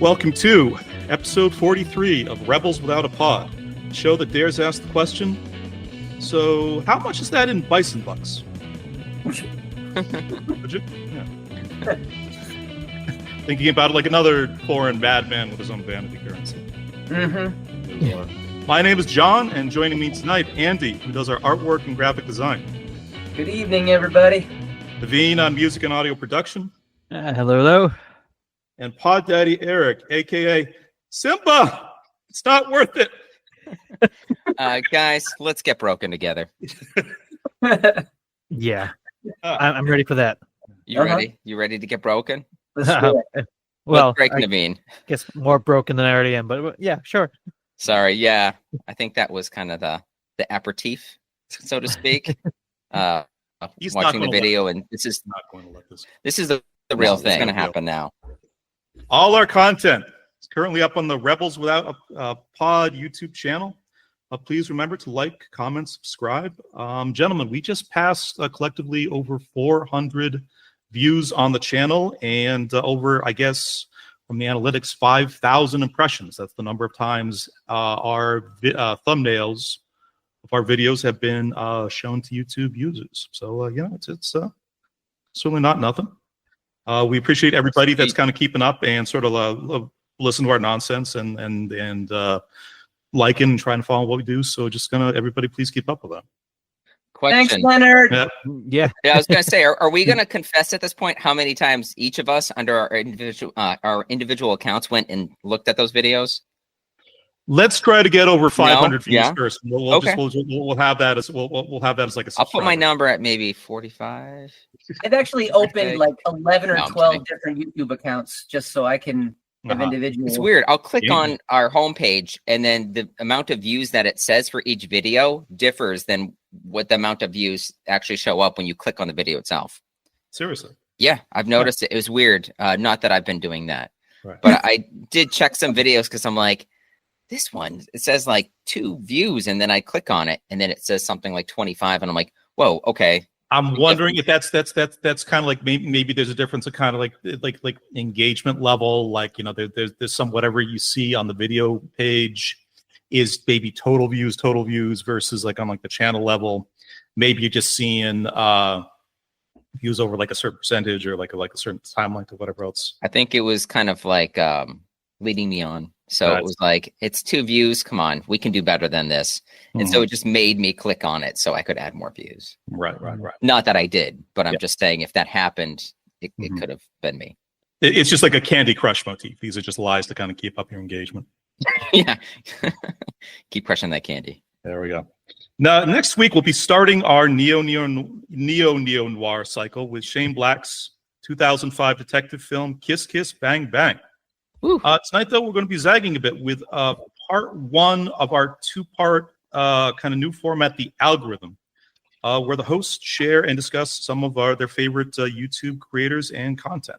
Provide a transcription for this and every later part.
welcome to episode 43 of Rebels Without a Pod, a show that dares ask the question, so how much is that in bison bucks? Would you? Yeah. Thinking about it like another foreign madman with his own vanity currency. My name is John, and joining me tonight, Andy, who does our artwork and graphic design. Good evening, everybody. Naveen on music and audio production. Hello. And Pod Daddy Eric, a.k.a. Simba. It's not worth it. Guys, let's get broken together. Yeah, I'm ready for that. You ready? You ready to get broken? Let's do it. Well, let's break Naveen. Guess more broken than I already am, but yeah, sure. Sorry, yeah. I think that was kind of the aperitif, so to speak. He's watching the video, and this is not going to let this. This is the real thing. It's going to happen now. All our content is currently up on the Rebels Without a Pod YouTube channel. Please remember to like, comment, subscribe. Gentlemen, we just passed collectively over 400 views on the channel and over, I guess, from the analytics, 5,000 impressions. That's the number of times our thumbnails of our videos have been shown to YouTube users. So, it's certainly not nothing. We appreciate everybody that's kind of keeping up and sort of listen to our nonsense and liking and trying to follow what we do. So just everybody please keep up with that. Question. Thanks, Leonard. Yeah. I was going to say, are we going to confess at this point how many times each of us under our individual accounts went and looked at those videos? Let's try to get over 500 views first. We'll have that as we'll have that as like a. I'll put my number at maybe 45. I've actually opened like 11 or 12 different YouTube accounts just so I can have individual. It's weird. I'll click on our homepage, and then the amount of views that it says for each video differs than what the amount of views actually show up when you click on the video itself. Seriously? Yeah, I've noticed it. It was weird. Not that I've been doing that, right. But I did check some videos because I'm like, this one, it says like 2 views, and then I click on it, and then it says something like 25, and I'm like, whoa, okay. I'm wondering if that's kind of like maybe there's a difference of kind of like engagement level, like there's some whatever you see on the video page is maybe total views versus like on like the channel level, maybe you're just seeing views over like a certain percentage or like a certain timeline to whatever else. I think it was kind of like leading me on. So it was like, it's 2 views. Come on, we can do better than this. And so it just made me click on it so I could add more views. Right. Not that I did, but I'm just saying if that happened, it could have been me. It's just like a Candy Crush motif. These are just lies to kind of keep up your engagement. Yeah. Keep crushing that candy. There we go. Now, next week, we'll be starting our neo-noir cycle with Shane Black's 2005 detective film, Kiss Kiss Bang Bang. Tonight, though, we're going to be zagging a bit with part 1 of our 2-part kind of new format, The Algorithm, where the hosts share and discuss some of their favorite YouTube creators and content.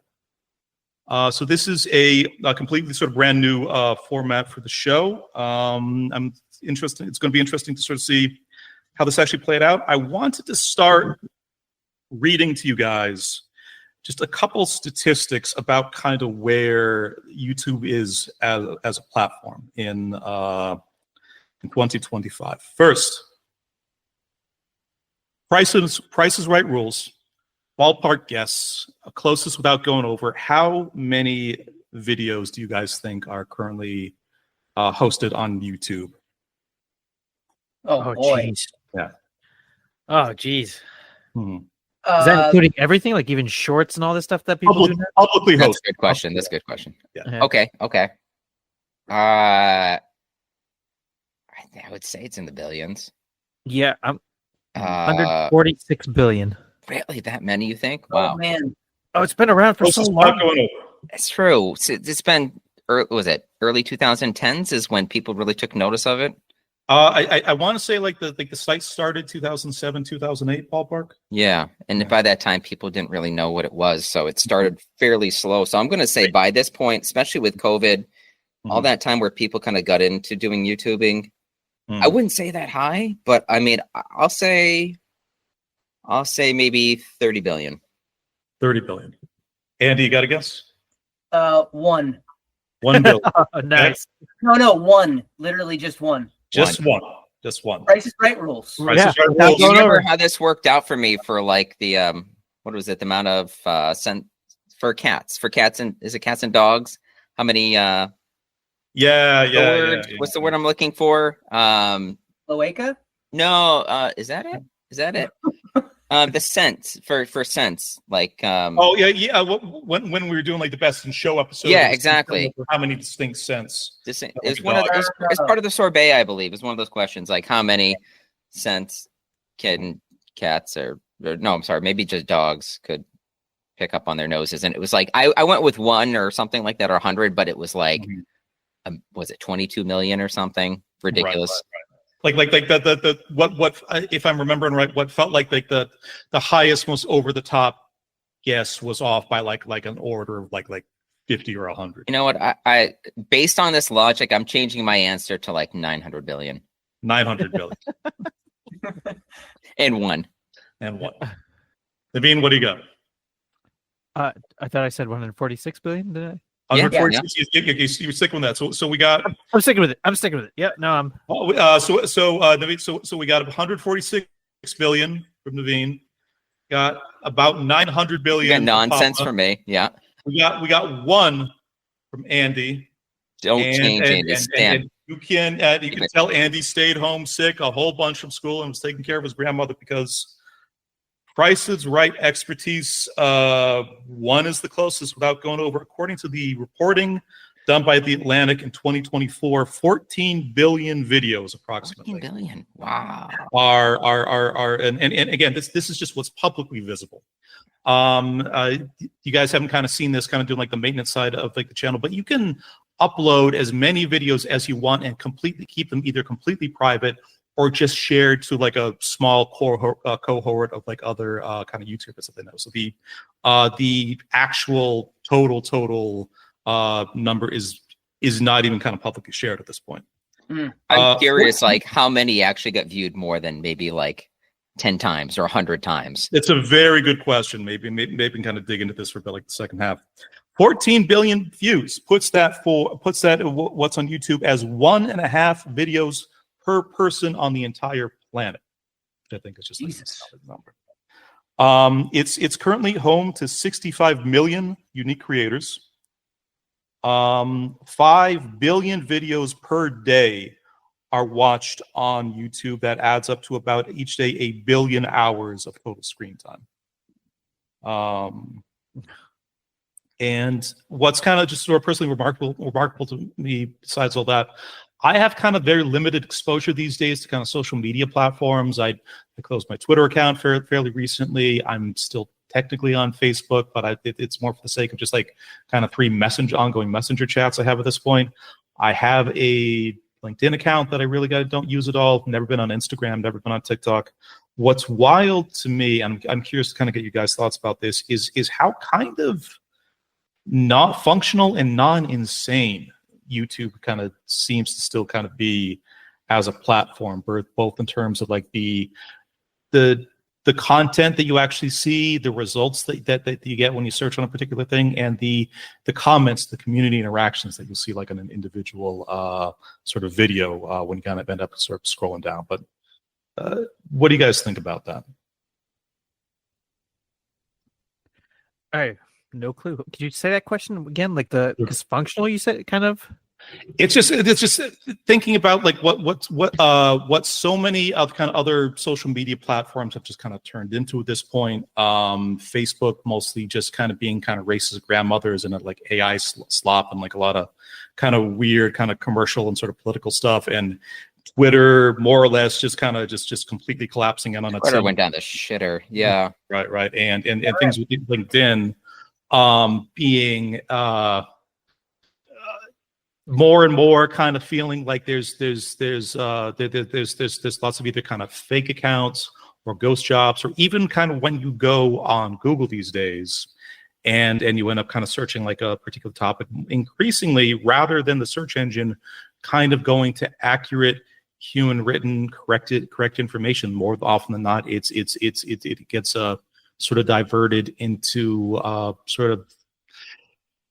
So this is a completely sort of brand new format for the show. I'm interested. It's going to be interesting to sort of see how this actually played out. I wanted to start reading to you guys just a couple statistics about kind of where YouTube is as a platform in 2025. First, Price is Right rules. Ballpark guess, closest without going over. How many videos do you guys think are currently hosted on YouTube? Oh boy. Geez. Yeah. Oh, geez. Hmm. Is that including everything, like even shorts and all this stuff that people do now? Publicly hosted. That's a good question. That's a good question. Yeah. Okay. I would say it's in the billions. Yeah, I'm 146 billion. Really, that many? You think? Wow. Oh man. Oh, it's been around for so long. That's true. It's been. Was it early 2010s? Is when people really took notice of it. I want to say like the site started 2007, 2008 ballpark. Yeah, and by that time, people didn't really know what it was, so it started fairly slow. So I'm going to say by this point, especially with COVID, all that time where people kind of got into doing YouTubing, I wouldn't say that high, but I mean, I'll say maybe 30 billion. 30 billion. Andy, you got a guess? 1. 1 billion. Oh, nice. No, one. Literally just one. Just one. Just one. Price is Right rules. Price Yeah. is Right Without rules. You going remember over. how this worked out for me for like the what was it? The amount of cent for cats and is it cats and dogs? How many Yeah. what's the word I'm looking for? Loaca? No, is that it? Is that it? The cents for cents, like Oh yeah. When we were doing like the best in show episode, Yeah, it was exactly. how many distinct cents? it's one of it's part of the sorbet, I believe. It's one of those questions, like how many cents can cats or no, I'm sorry, maybe just dogs could pick up on their noses. And it was like I went with 1 or something like that, or 100, but it was like was it 22 million or something ridiculous? Right. Like the what if I'm remembering right, what felt like the highest, most over the top guess was off by like an order of like 50 or 100. You know what? I based on this logic, I'm changing my answer to like 900 billion. 900 billion. And one. Naveen, what do you got? I thought I said 146 billion. Did I? 146. You're sticking with that. So we got. I'm sticking with it. Yeah. No, I'm. Naveen, so we got 146 billion from Naveen. Got about 900 billion. Nonsense for me. Yeah. We got 1 from Andy. Don't change Andy. And you can tell Andy stayed home sick a whole bunch from school and was taking care of his grandmother because Price is Right expertise. 1 is the closest without going over. According to the reporting done by The Atlantic in 2024, 14 billion videos approximately. 14 billion. Wow. Are and again, this is just what's publicly visible. You guys haven't kind of seen this kind of doing like the maintenance side of like the channel, but you can upload as many videos as you want and completely keep them either completely private or just shared to like a small cohort of like other kind of YouTubers that they know. So the actual total number is not even kind of publicly shared at this point. I'm curious, like how many actually got viewed more than maybe like 10 times or 100 times? It's a very good question. Maybe we can kind of dig into this for like the second half. 14 billion views puts that what's on YouTube as 1.5 videos per person on the entire planet. I think it's just like a solid number. It's currently home to 65 million unique creators. 5 billion videos per day are watched on YouTube. That adds up to about each day 1 billion hours of total screen time. And what's kind of just sort of personally remarkable to me, besides all that, I have kind of very limited exposure these days to kind of social media platforms. I closed my Twitter account fairly recently. I'm still technically on Facebook, but it's more for the sake of just like kind of 3 ongoing messenger chats I have at this point. I have a LinkedIn account that I really don't use at all. Never been on Instagram, never been on TikTok. What's wild to me, and I'm curious to kind of get you guys' thoughts about this, is how kind of not functional and non-insane YouTube kind of seems to still kind of be as a platform, both in terms of like the content that you actually see, the results that you get when you search on a particular thing, and the comments, the community interactions that you'll see like on an individual sort of video when you kind of end up sort of scrolling down. But what do you guys think about that? All right. No clue. Could you say that question again? Like the dysfunctional, you said, kind of. It's just thinking about like what so many of kind of other social media platforms have just kind of turned into at this point. Facebook mostly just kind of being kind of racist grandmothers and like AI slop and like a lot of kind of weird kind of commercial and sort of political stuff, and Twitter more or less just kind of just completely collapsing in on itself. Twitter went down the shitter. Yeah. Right. And things with LinkedIn being more and more kind of feeling like there's lots of either kind of fake accounts or ghost jobs, or even kind of when you go on Google these days and you end up kind of searching like a particular topic, increasingly rather than the search engine kind of going to accurate human written correct information, more often than not it gets sort of diverted into sort of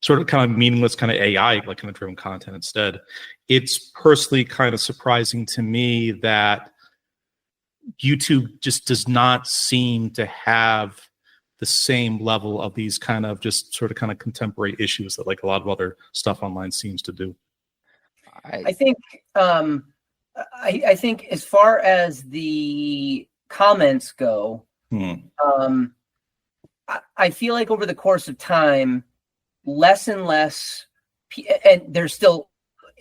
sort of kind of meaningless kind of AI, like kind of driven content instead. It's personally kind of surprising to me that YouTube just does not seem to have the same level of these kind of just sort of kind of contemporary issues that like a lot of other stuff online seems to do. I think I think as far as the comments go, I feel like over the course of time, less and less, and there's still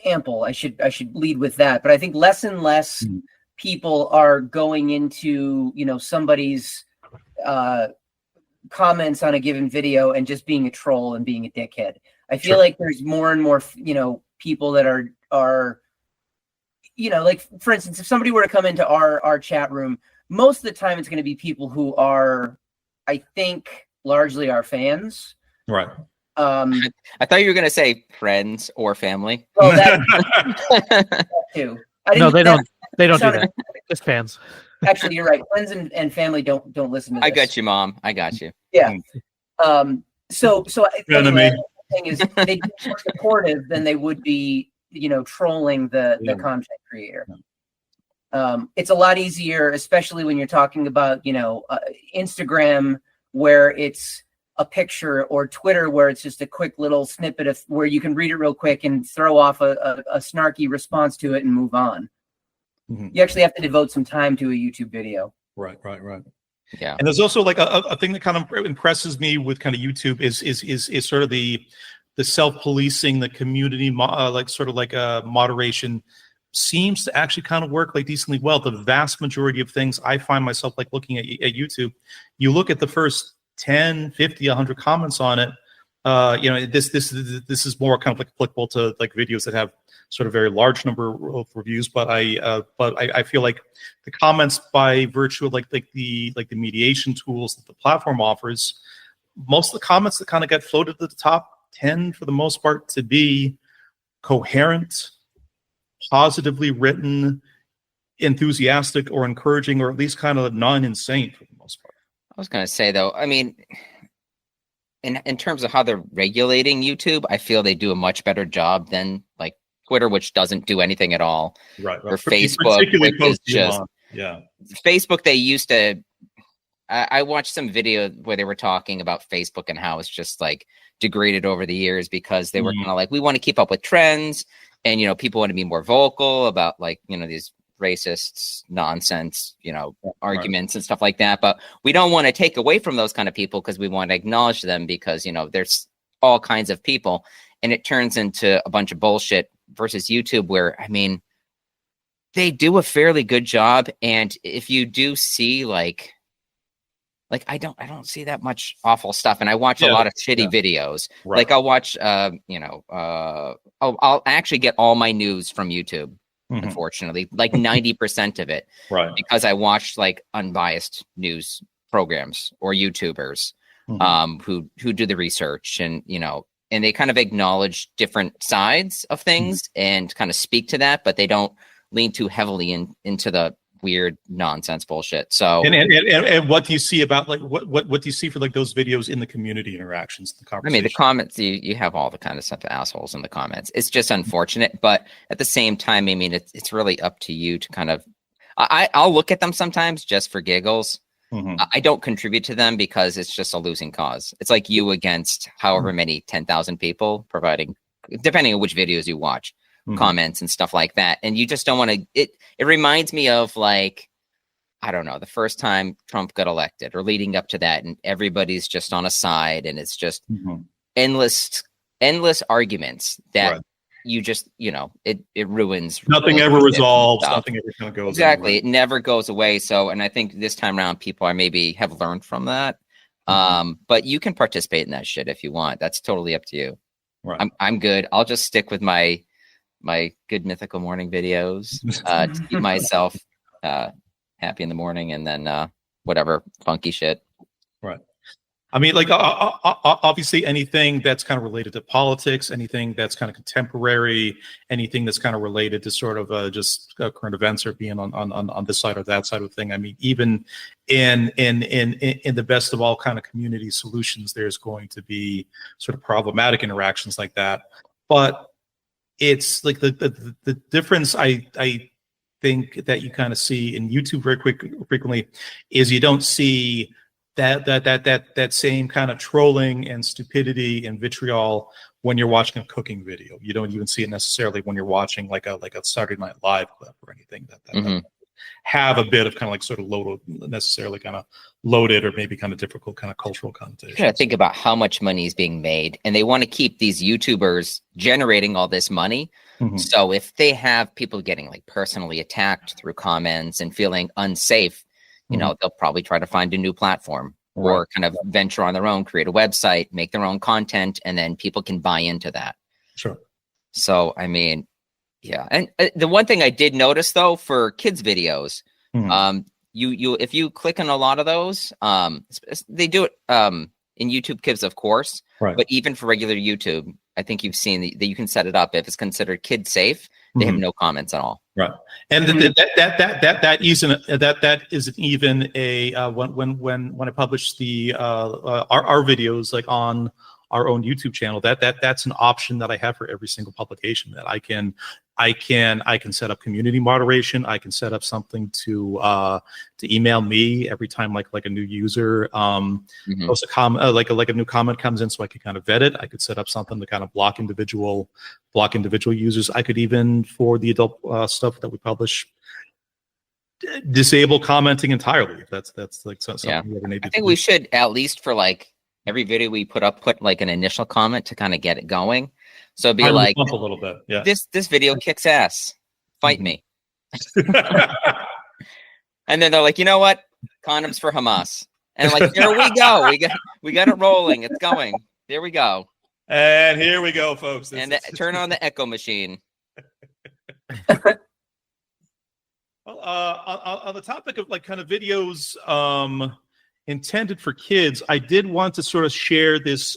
ample. I should lead with that, but I think less and less people are going into somebody's comments on a given video and just being a troll and being a dickhead. I feel like there's more and more people that are like, for instance, if somebody were to come into our chat room, most of the time it's going to be people who are, I think, largely our fans. Right. I thought you were going to say friends or family. Well, that too. No, they don't. They don't do that. Just fans. Actually, you're right. Friends and family don't listen to this. I got you, Mom. I got you. Yeah. So anyway, the thing is, they'd be more supportive than they would be, trolling the content creator. It's a lot easier, especially when you're talking about, Instagram, where it's a picture, or Twitter, where it's just a quick little snippet of where you can read it real quick and throw off a snarky response to it and move on. You actually have to devote some time to a YouTube video. Right. Yeah. And there's also like a thing that kind of impresses me with kind of YouTube is sort of the self-policing, the community, moderation seems to actually kind of work like decently well. The vast majority of things I find myself like looking at YouTube, you look at the first 10, 50, 100 comments on it. This is more kind of like applicable to like videos that have sort of very large number of reviews. But I feel like the comments, by virtue of like the mediation tools that the platform offers, most of the comments that kind of get floated to the top tend, for the most part, to be coherent, positively written, enthusiastic, or encouraging, or at least kind of non-insane for the most part. I was going to say, though, I mean, in terms of how they're regulating YouTube, I feel they do a much better job than like Twitter, which doesn't do anything at all. Right. Or Facebook, which is just Facebook. They used to. I watched some video where they were talking about Facebook and how it's just like degraded over the years because they were kind of like, we want to keep up with trends, and people want to be more vocal about like these racist nonsense, arguments and stuff like that. But we don't want to take away from those kind of people because we want to acknowledge them because, there's all kinds of people, and it turns into a bunch of bullshit versus YouTube, where, I mean, they do a fairly good job. And if you do see like I don't see that much awful stuff. And I watch a lot of shitty videos. Right. Like I'll watch, I'll actually get all my news from YouTube. Unfortunately, like 90% of it, right? Because I watched like unbiased news programs or YouTubers, who do the research, and and they kind of acknowledge different sides of things and kind of speak to that, but they don't lean too heavily into the weird nonsense bullshit. So and what do you see about like what do you see for like those videos in the community interactions, the conversation? I mean, the comments, you have all the kind of stuff, the assholes in the comments. It's just unfortunate, but at the same time, I mean, it's really up to you to kind of. I'll look at them sometimes just for giggles. I don't contribute to them because it's just a losing cause. It's like you against however many 10,000 people providing, depending on which videos you watch. Comments and stuff like that, and you just don't want to. It reminds me of like, I don't know, the first time Trump got elected or leading up to that, and everybody's just on a side, and it's just endless arguments that you just it ruins. Nothing ever resolves. Nothing ever kind of goes exactly. Anywhere. It never goes away. So, and I think this time around, people maybe have learned from that. But you can participate in that shit if you want. That's totally up to you. Right. I'm good. I'll just stick with my good Mythical morning videos to keep myself happy in the morning, and then whatever funky shit. Right. I mean, like obviously anything that's kind of related to politics, anything that's kind of contemporary, anything that's kind of related to sort of just current events or being on this side or that side of the thing. I mean, even in the best of all kind of community solutions, there's going to be sort of problematic interactions like that. But it's like the difference I think that you kind of see in YouTube very frequently is you don't see that same kind of trolling and stupidity and vitriol when you're watching a cooking video. You don't even see it necessarily when you're watching like a Saturday Night Live clip or anything that have a bit of kind of like sort of loaded, necessarily kind of loaded or maybe kind of difficult kind of cultural connotations. You gotta think about how much money is being made, and they want to keep these YouTubers generating all this money. So if they have people getting like personally attacked through comments and feeling unsafe, you know, they'll probably try to find a new platform or kind of venture on their own, create a website, make their own content, and then people can buy into that. Sure. So, I mean, yeah. And the one thing I did notice though, for kids videos, you if you click on a lot of those, they do it in YouTube Kids, of course, but even for regular YouTube, I think you've seen that you can set it up if it's considered kid safe. They have no comments at all. Right, and that isn't even a when I publish the our videos like on our own YouTube channel. That's an option that I have for every single publication that I can set up community moderation. I can set up something to email me every time like a new user posts a comment, like a new comment comes in, so I can kind of vet it. I could set up something to kind of block individual users. I could even, for the adult stuff that we publish, disable commenting entirely. If that's like something we ever need to do. I think we should, at least for like every video we put like an initial comment to kind of get it going. So it'd be like a little bit, yeah. This video kicks ass. Fight me. And then they're like, you know what? Condoms for Hamas. And like, here we go. We got it rolling. It's going. There we go. And here we go, folks. Turn on the echo machine. Well, on the topic of like kind of videos intended for kids, I did want to sort of share this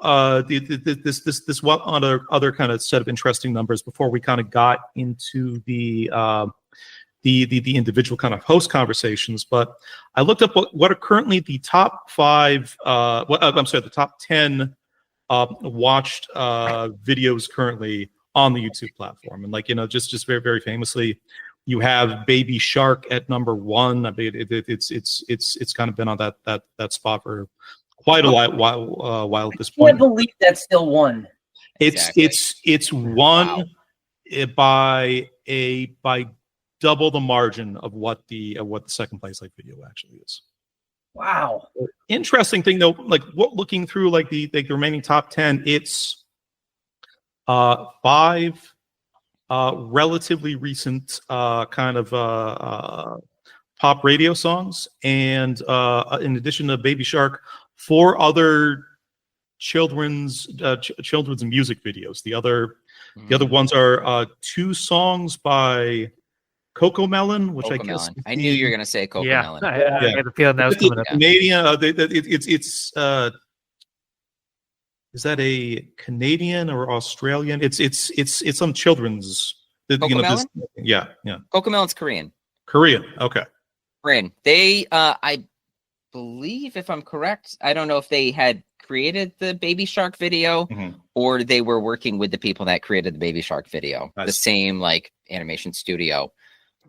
this one other kind of set of interesting numbers before we kind of got into the individual kind of host conversations. But I looked up what are currently the top 5 the top 10 watched videos currently on the YouTube platform. And like, you know, just very, very famously, you have Baby Shark at number 1. I mean, it's kind of been on that spot for quite a while at this point. I can't believe that's still 1. It's won by double the margin of what the second place like video actually is. Wow. Interesting thing though, like looking through like the remaining top 10, it's 5 relatively recent kind of pop radio songs, and in addition to Baby Shark, 4 other children's music videos. The other ones are 2 songs by Cocomelon, which I guess I knew you were going to say Cocomelon. I had a feeling that was coming up. Canadian. Is that a Canadian or Australian? It's some children's. Cocomelon? Yeah. Cocomelon's Korean. Korean. Okay. Korean. They, I believe, if I'm correct, I don't know if they had created the Baby Shark video or they were working with the people that created the Baby Shark video. Nice. The same like animation studio.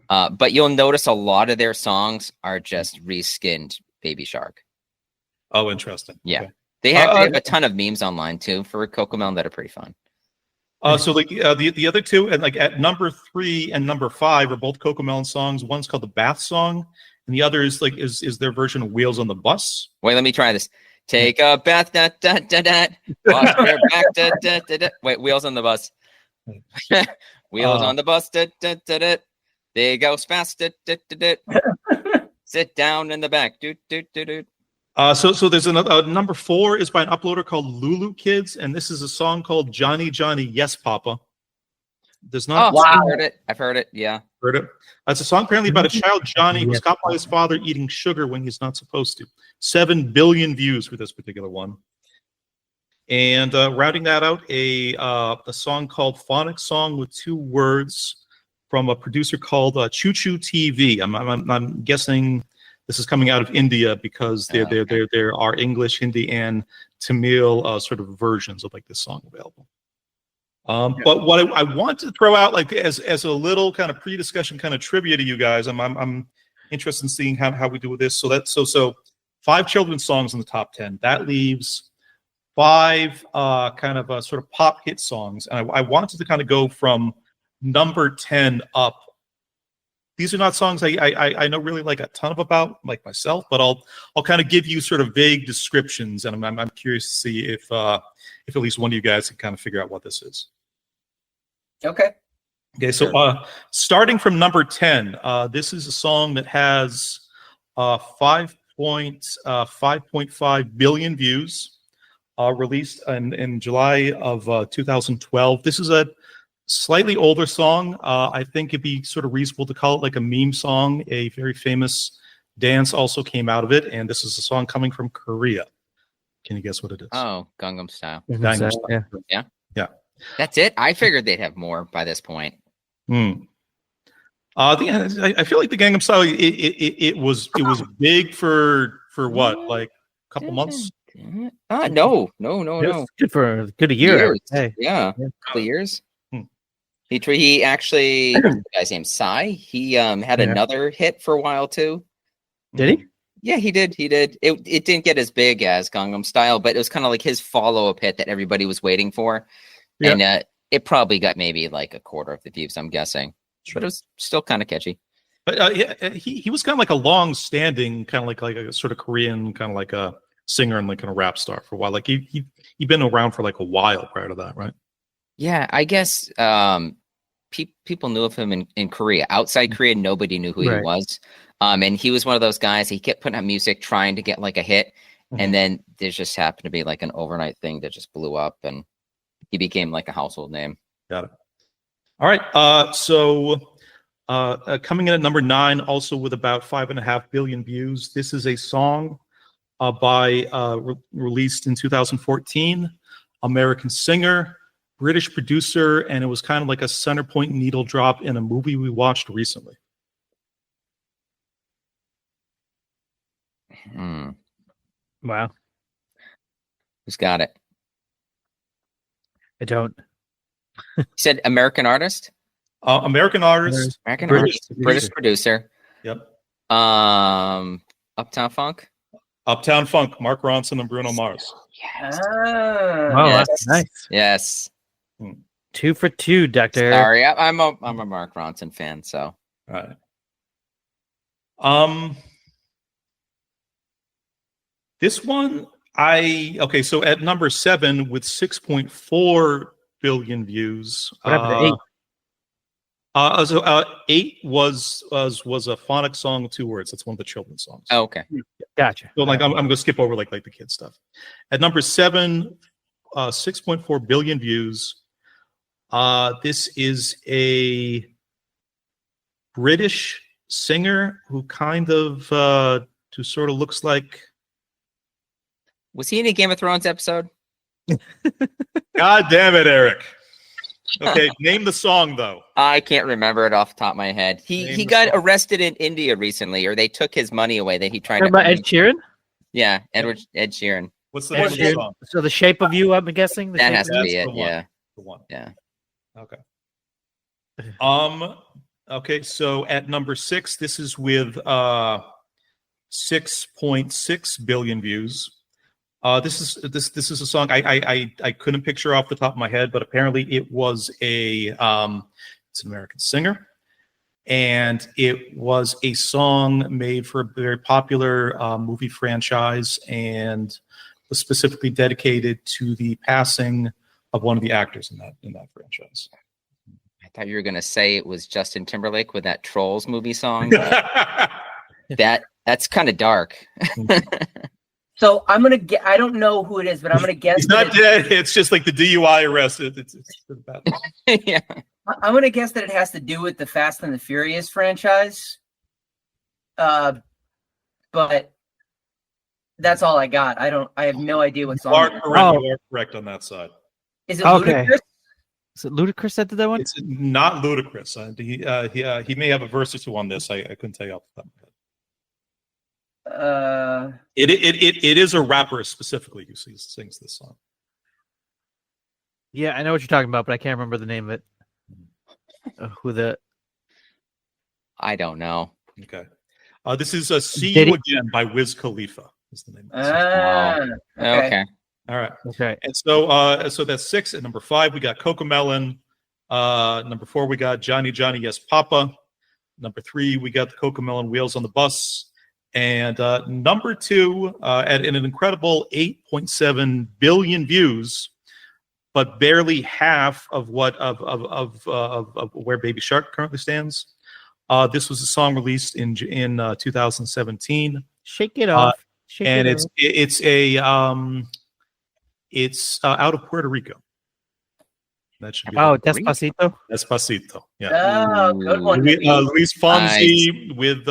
But you'll notice a lot of their songs are just reskinned Baby Shark. Oh, interesting. Yeah. Okay. They have a ton of memes online too for Cocomelon that are pretty fun. So like the other 2, and like at number 3 and number 5 are both Cocomelon songs. One's called the Bath Song, and the other is like is their version of Wheels on the Bus. Wait, let me try this. Take a bath, da da da da. Wash your back, da da da da. Wait, Wheels on the Bus. Wheels on the bus, da da da da. They go fast, da da da da. Sit down in the back, do do do do. So there's another number 4 is by an uploader called Lulu Kids, and this is a song called Johnny Johnny Yes Papa. There's not. Oh, wow. I've heard it. Yeah. Heard it. It's a song apparently about a child, Johnny, who's caught by his father eating sugar when he's not supposed to. 7 billion views for this particular one. And rounding that out, a song called Phonic Song with 2 words from a producer called Choo Choo TV. I'm guessing this is coming out of India because there are English, Hindi, and Tamil sort of versions of like this song available. But what I want to throw out, like as a little kind of pre-discussion kind of trivia to you guys, I'm interested in seeing how we do with this. So 5 children's songs in the top 10. That leaves 5 kind of sort of pop hit songs, and I wanted to kind of go from number 10 up. These are not songs I know really like a ton of about, like myself, but I'll kind of give you sort of vague descriptions, and I'm curious to see if at least one of you guys can kind of figure out what this is. Okay. Okay, so starting from number 10, this is a song that has 5.5 billion views, released in July of 2012. This is a slightly older song. I think it'd be sort of reasonable to call it like a meme song. A very famous dance also came out of it, and this is a song coming from Korea. Can you guess what it is? Oh, Gangnam Style. Gangnam Style. Yeah. Yeah. That's it. I figured they'd have more by this point. I feel like the Gangnam Style it was big for what, like a couple months? No. Good for a year. Years. Hey. Yeah, a couple years. He actually, the guy's named Psy. He had another hit for a while too. Did he? Yeah, he did. It didn't get as big as Gangnam Style, but it was kind of like his follow-up hit that everybody was waiting for. Yeah. And it probably got maybe like a quarter of the views, I'm guessing. Sure. But it was still kind of catchy. But he was kind of like a long-standing, kind of like a sort of Korean, kind of like a singer and like kind of rap star for a while. Like he'd been around for like a while prior to that, right? Yeah, I guess people knew of him in Korea. Outside Korea, nobody knew who he was. And he was one of those guys. He kept putting out music, trying to get like a hit, and then there just happened to be like an overnight thing that just blew up, and he became like a household name. Got it. All right. So coming in at number 9, also with about 5.5 billion views. This is a song released in 2014. American singer, British producer, and it was kind of like a center point needle drop in a movie we watched recently. Wow. Who's got it? I don't. You said American artist? American artist. British producer. Yep. Uptown Funk? Uptown Funk, Mark Ronson and Bruno Mars. Yes. Oh, Yes. that's nice. Yes. 2 for 2, Doctor. Sorry, I'm a Mark Ronson fan, so. All right. This one, so at number 7 with 6.4 billion views. What happened to 8? 8 was a phonic song with 2 words. That's one of the children's songs. Oh, okay. Gotcha. So like I'm gonna skip over like the kid stuff. At number 7, 6.4 billion views. This is a British singer who kind of who sort of looks like. Was he in a Game of Thrones episode? God damn it, Eric. Okay, name the song though. I can't remember it off the top of my head. He got arrested in India recently, or they took his money away that he tried to. About Ed Sheeran? Yeah, Ed Sheeran. What's the name of the song? So The Shape of You, I'm guessing. That has to be it. Yeah. The one. Yeah. Okay. Okay, so at number 6, this is with 6.6 billion views. This is a song I couldn't picture off the top of my head, but apparently it was it's an American singer, and it was a song made for a very popular movie franchise, and was specifically dedicated to the passing of one of the actors in that franchise. I thought you were gonna say it was Justin Timberlake with that Trolls movie song. That's kind of dark. So I'm gonna get. I don't know who it is, but I'm gonna guess. He's not dead. It's just like the DUI arrest. It's bad. Yeah. I'm gonna guess that it has to do with the Fast and the Furious franchise. But that's all I got. I have no idea what's You are on. correct. You are correct on that side. Is it Okay. Ludacris? Is it Ludacris that did that one? It's not ludicrous. He may have a verse or two on this. I couldn't tell you off the top of my head. It is a rapper specifically who sings this song. Yeah, I know what you're talking about, but I can't remember the name of it. I don't know. Okay. This is "See Did You he- Again" by Wiz Khalifa. Is the name of the song. Okay. All right. Okay. And so that's 6. At number 5, we got Cocomelon. Number 4, we got Johnny Johnny Yes Papa. Number 3, we got the Cocomelon Wheels on the Bus. And number 2, at an incredible 8.7 billion views, but barely half of what of where Baby Shark currently stands. This was a song released in 2017. Shake it off. Shake And it off. it's out of Puerto Rico. That should be Despacito. Despacito. Yeah. Oh, good one. Luis Fonsi with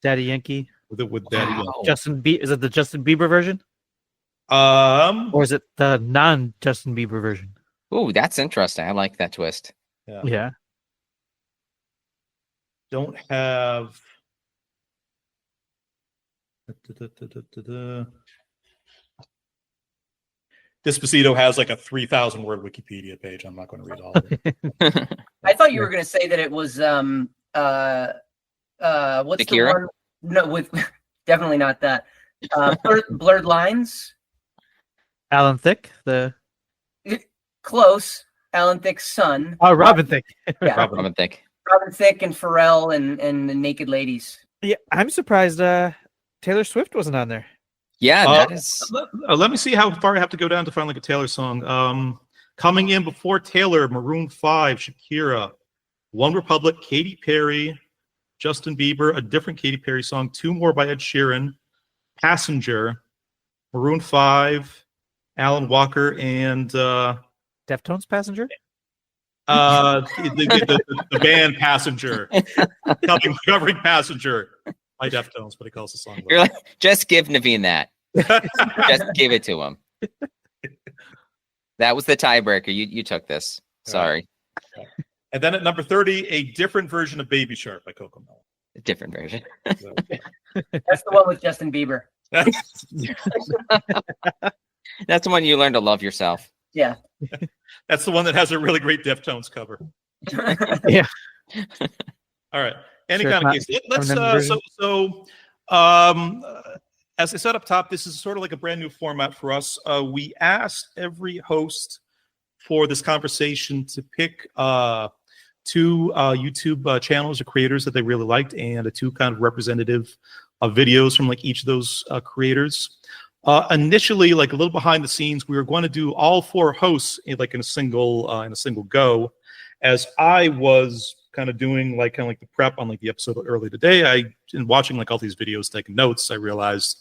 Daddy Yankee. with Daddy. Wow. Is it the Justin Bieber version? Yankee. Or is it the non-Justin Bieber version? Ooh, that's interesting. I like that twist. Yeah. Don't have. Despacito has like a 3,000 word Wikipedia page. I'm not going to read all of it. I thought you were going to say that it was what's Shakira? the one? No, with definitely not that. Blurred Lines. Alan Thicke, the Close. Alan Thicke's son. Robin Thicke. Yeah. Robin Thicke. Robin Thicke and Pharrell and the Naked Ladies. Yeah, I'm surprised Taylor Swift wasn't on there. Yeah, that is. Let me see how far I have to go down to find like a Taylor song. Coming in before Taylor, Maroon 5, Shakira, One Republic, Katy Perry, Justin Bieber, a different Katy Perry song, 2 more by Ed Sheeran, Passenger, Maroon 5, Alan Walker, and Deftones Passenger? the band Passenger, covering Passenger by Deftones, but he calls the song. You're like, just give Naveen that. Just give it to him. That was the tiebreaker. You took this. Sorry. And then at number 30, a different version of Baby Shark by Cocomelon. A different version. So, That's the one with Justin Bieber. That's the one you learn to love yourself. Yeah. that's the one that has a really great Deftones cover. Yeah. All right. Any Sure, kind of it's case. not- Let's remember as I said up top, this is sort of like a brand new format for us. We asked every host for this conversation to pick 2 YouTube channels or creators that they really liked, and 2 kind of representative videos from like each of those creators. Initially, like a little behind the scenes, we were going to do all 4 hosts in a single go. As I was kind of doing like the prep on like the episode early today, in watching like all these videos, taking notes, I realized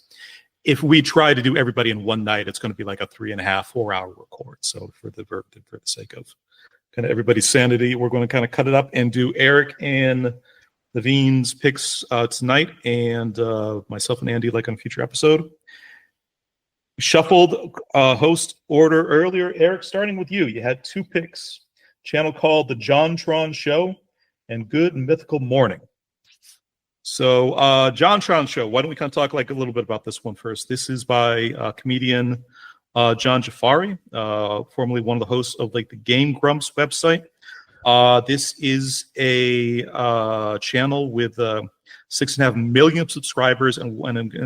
if we try to do everybody in one night, it's going to be like a 3.5-4 hour record. So for the sake of kind of everybody's sanity, we're going to kind of cut it up and do Eric and Naveen's picks tonight, and myself and Andy like on a future episode. Shuffled host order earlier. Eric, starting with you. You had 2 picks. Channel called the JonTronShow and Good and Mythical Morning. So JonTronShow, why don't we kind of talk like a little bit about this one first? This is by comedian John Jafari, formerly one of the hosts of like the Game Grumps website. This is a channel with 6.5 million subscribers and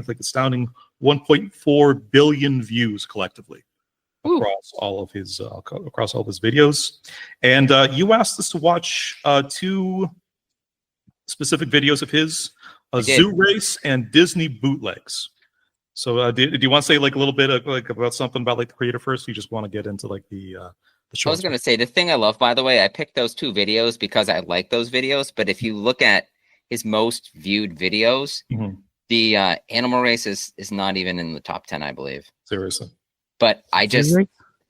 like astounding 1.4 billion views collectively across all of his videos. And you asked us to watch 2 specific videos of his, Zoo Race and Disney Bootlegs. So do you want to say like a little bit of, like about something about like the creator first? Or you just want to get into like the show? I was going to say, the thing I love, by the way, I picked those 2 videos because I like those videos. But if you look at his most viewed videos, the animal race is not even in the top 10, I believe. Seriously. But I just,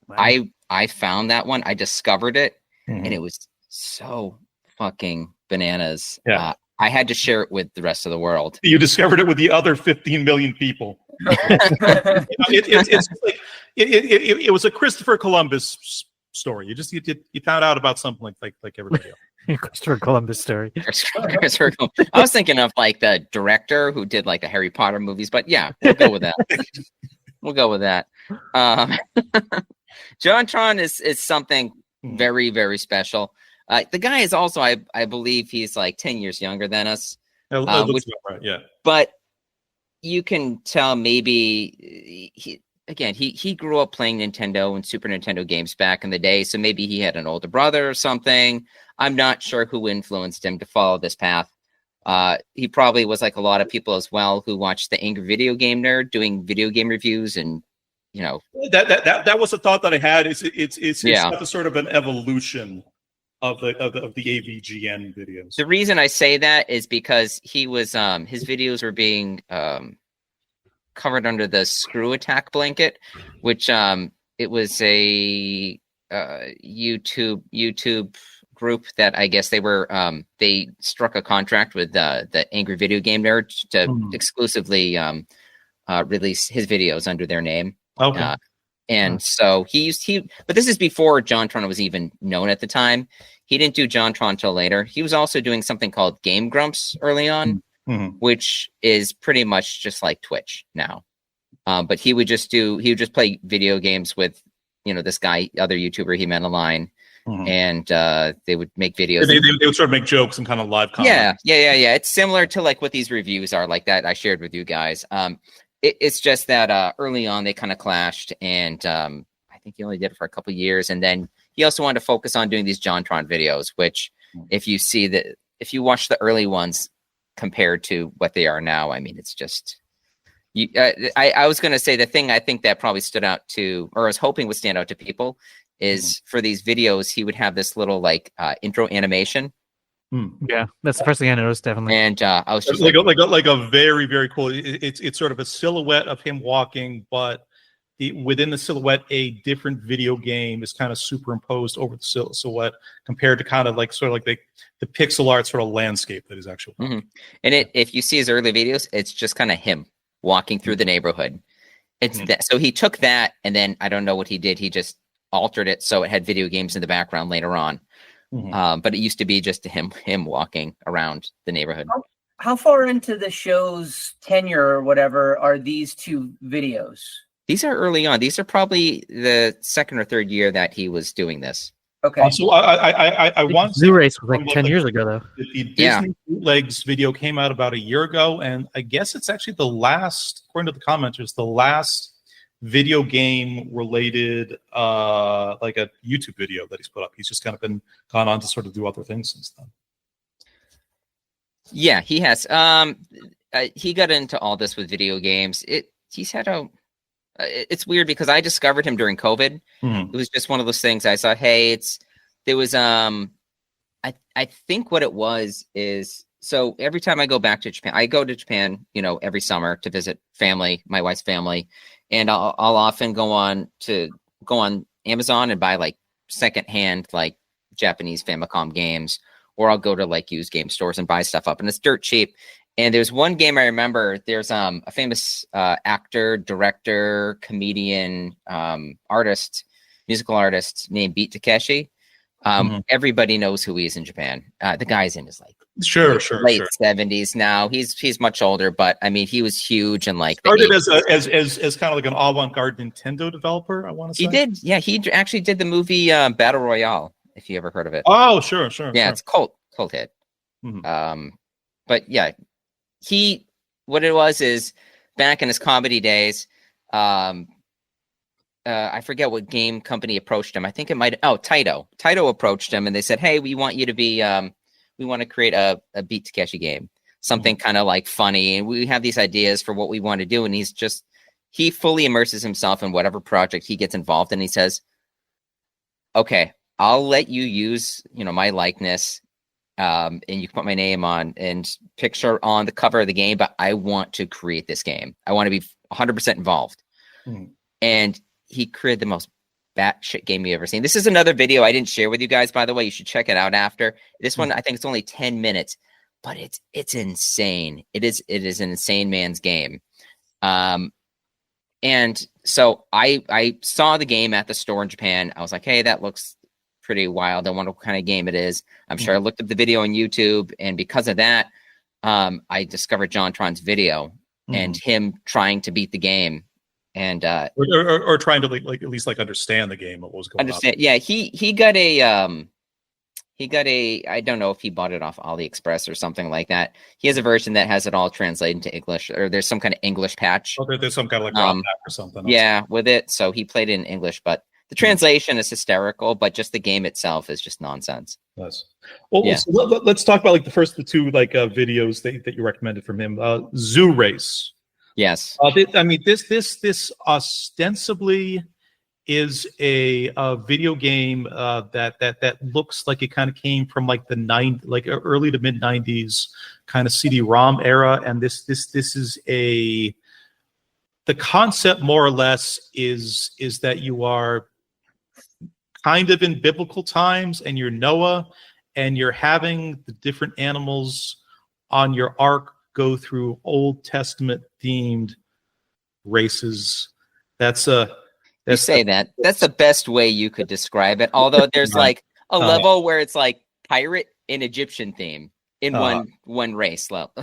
Wow. I found that one. I discovered it. and it was so fucking bananas. Yeah. I had to share it with the rest of the world. You discovered it with the other 15 million people. It was a Christopher Columbus story. You found out about something like everybody else. Christopher Columbus story. I was thinking of like the director who did like the Harry Potter movies, but yeah, we'll go with that. We'll go with that. JonTron is something very, very special. The guy is also, I believe he's like 10 years younger than us. Right, yeah. But you can tell maybe he grew up playing Nintendo and Super Nintendo games back in the day. So maybe he had an older brother or something. I'm not sure who influenced him to follow this path. He probably was like a lot of people as well who watched the Angry Video Game Nerd doing video game reviews, and that was a thought that I had. It's not a sort of an evolution of the AVGN videos. The reason I say that is because he was his videos were being covered under the Screw Attack blanket, which it was a YouTube group that I guess they struck a contract with the Angry Video Game Nerd to exclusively release his videos under their name. Okay. So but this is before JonTron was even known at the time. He didn't do JonTron until later. He was also doing something called Game Grumps early on, which is pretty much just like Twitch now. But he would just play video games with, this guy, other YouTuber he met online, and they would make videos. They would sort of make jokes and kind of live comment. Yeah. It's similar to like what these reviews are like that I shared with you guys. It's just that early on they kind of clashed, and I think he only did it for a couple of years, and then he also wanted to focus on doing these JonTron videos, which if you watch the early ones compared to what they are now, I mean, it's just. I was going to say the thing I think that probably stood out to, or I was hoping would stand out to people, is for these videos he would have this little like intro animation. Yeah, that's the first thing I noticed, definitely. And I was just like a very, very cool. It's sort of a silhouette of him walking, but within the silhouette, a different video game is kind of superimposed over the silhouette, compared to kind of like sort of like the pixel art sort of landscape that is actually. And if you see his early videos, it's just kind of him walking through the neighborhood. It's that. So he took that, and then I don't know what he did. He just altered it so it had video games in the background later on. But it used to be just him walking around the neighborhood. How far into the show's tenure or whatever are these two videos? These are early on. These are probably the second or third year that he was doing this. Okay. So I want Zoo Race was like 10 years ago, though. The Disney Bootlegs video came out about a year ago, and I guess it's actually the last, according to the commenters, the last video game related like a YouTube video that he's put up. He's just kind of gone on to sort of do other things since then. Yeah, he has. He got into all this with video games. He's had it's weird because I discovered him during COVID. It was just one of those things. I saw, hey, there was I think what it was is, so every time I go back to Japan, I go to Japan, every summer to visit family, my wife's family, and I'll often go on Amazon and buy like secondhand like Japanese Famicom games, or I'll go to like used game stores and buy stuff up, and it's dirt cheap. And there's one game I remember. There's a famous actor, director, comedian, artist, musical artist named Beat Takeshi. Everybody knows who he is in Japan. The guy's in his late 70s now. He's much older, but I mean, he was huge and like started as kind of like an avant-garde Nintendo developer. I want to say he did. Yeah, he actually did the movie Battle Royale. If you ever heard of it. Oh, sure. Yeah, it's cult hit. But yeah. What it was is back in his comedy days, I forget what game company approached him. I think it might. Taito. Taito approached him and they said, "Hey, we want you to be. We want to create a Beat Takeshi game, something kind of like funny, and we have these ideas for what we want to do." And he fully immerses himself in whatever project he gets involved in. He says, "Okay, I'll let you use my likeness." And you can put my name on and picture on the cover of the game, but I want to create this game. I want to be 100% involved. And he created the most batshit game you ever seen. This is another video I didn't share with you guys, by the way. You should check it out after. This one, I think it's only 10 minutes, but it's insane. It is an insane man's game. And so I saw the game at the store in Japan. I was like, hey, that looks pretty wild. I wonder what kind of game it is. I'm sure I looked up the video on YouTube, and because of that, I discovered JonTron's video and him trying to beat the game, and or trying to like at least like understand the game, what was going on. Yeah, he got a I don't know if he bought it off AliExpress or something like that. He has a version that has it all translated into English, or there's some kind of English patch. Oh, there's some kind of like ROM pack or something. Yeah, with it. So he played it in English, but the translation is hysterical, but just the game itself is just nonsense. Yes. Well, Yeah. so let's talk about like the first two like videos that you recommended from him. Zoo Race. Yes. This ostensibly is a video game that looks like it kind of came from like the early to mid 90s kind of CD-ROM era, and this is the concept more or less is that you are kind of in biblical times, and you're Noah, and you're having the different animals on your ark go through Old Testament themed races. That's the best way you could describe it. Although there's like a level where it's like pirate and Egyptian theme in one race level.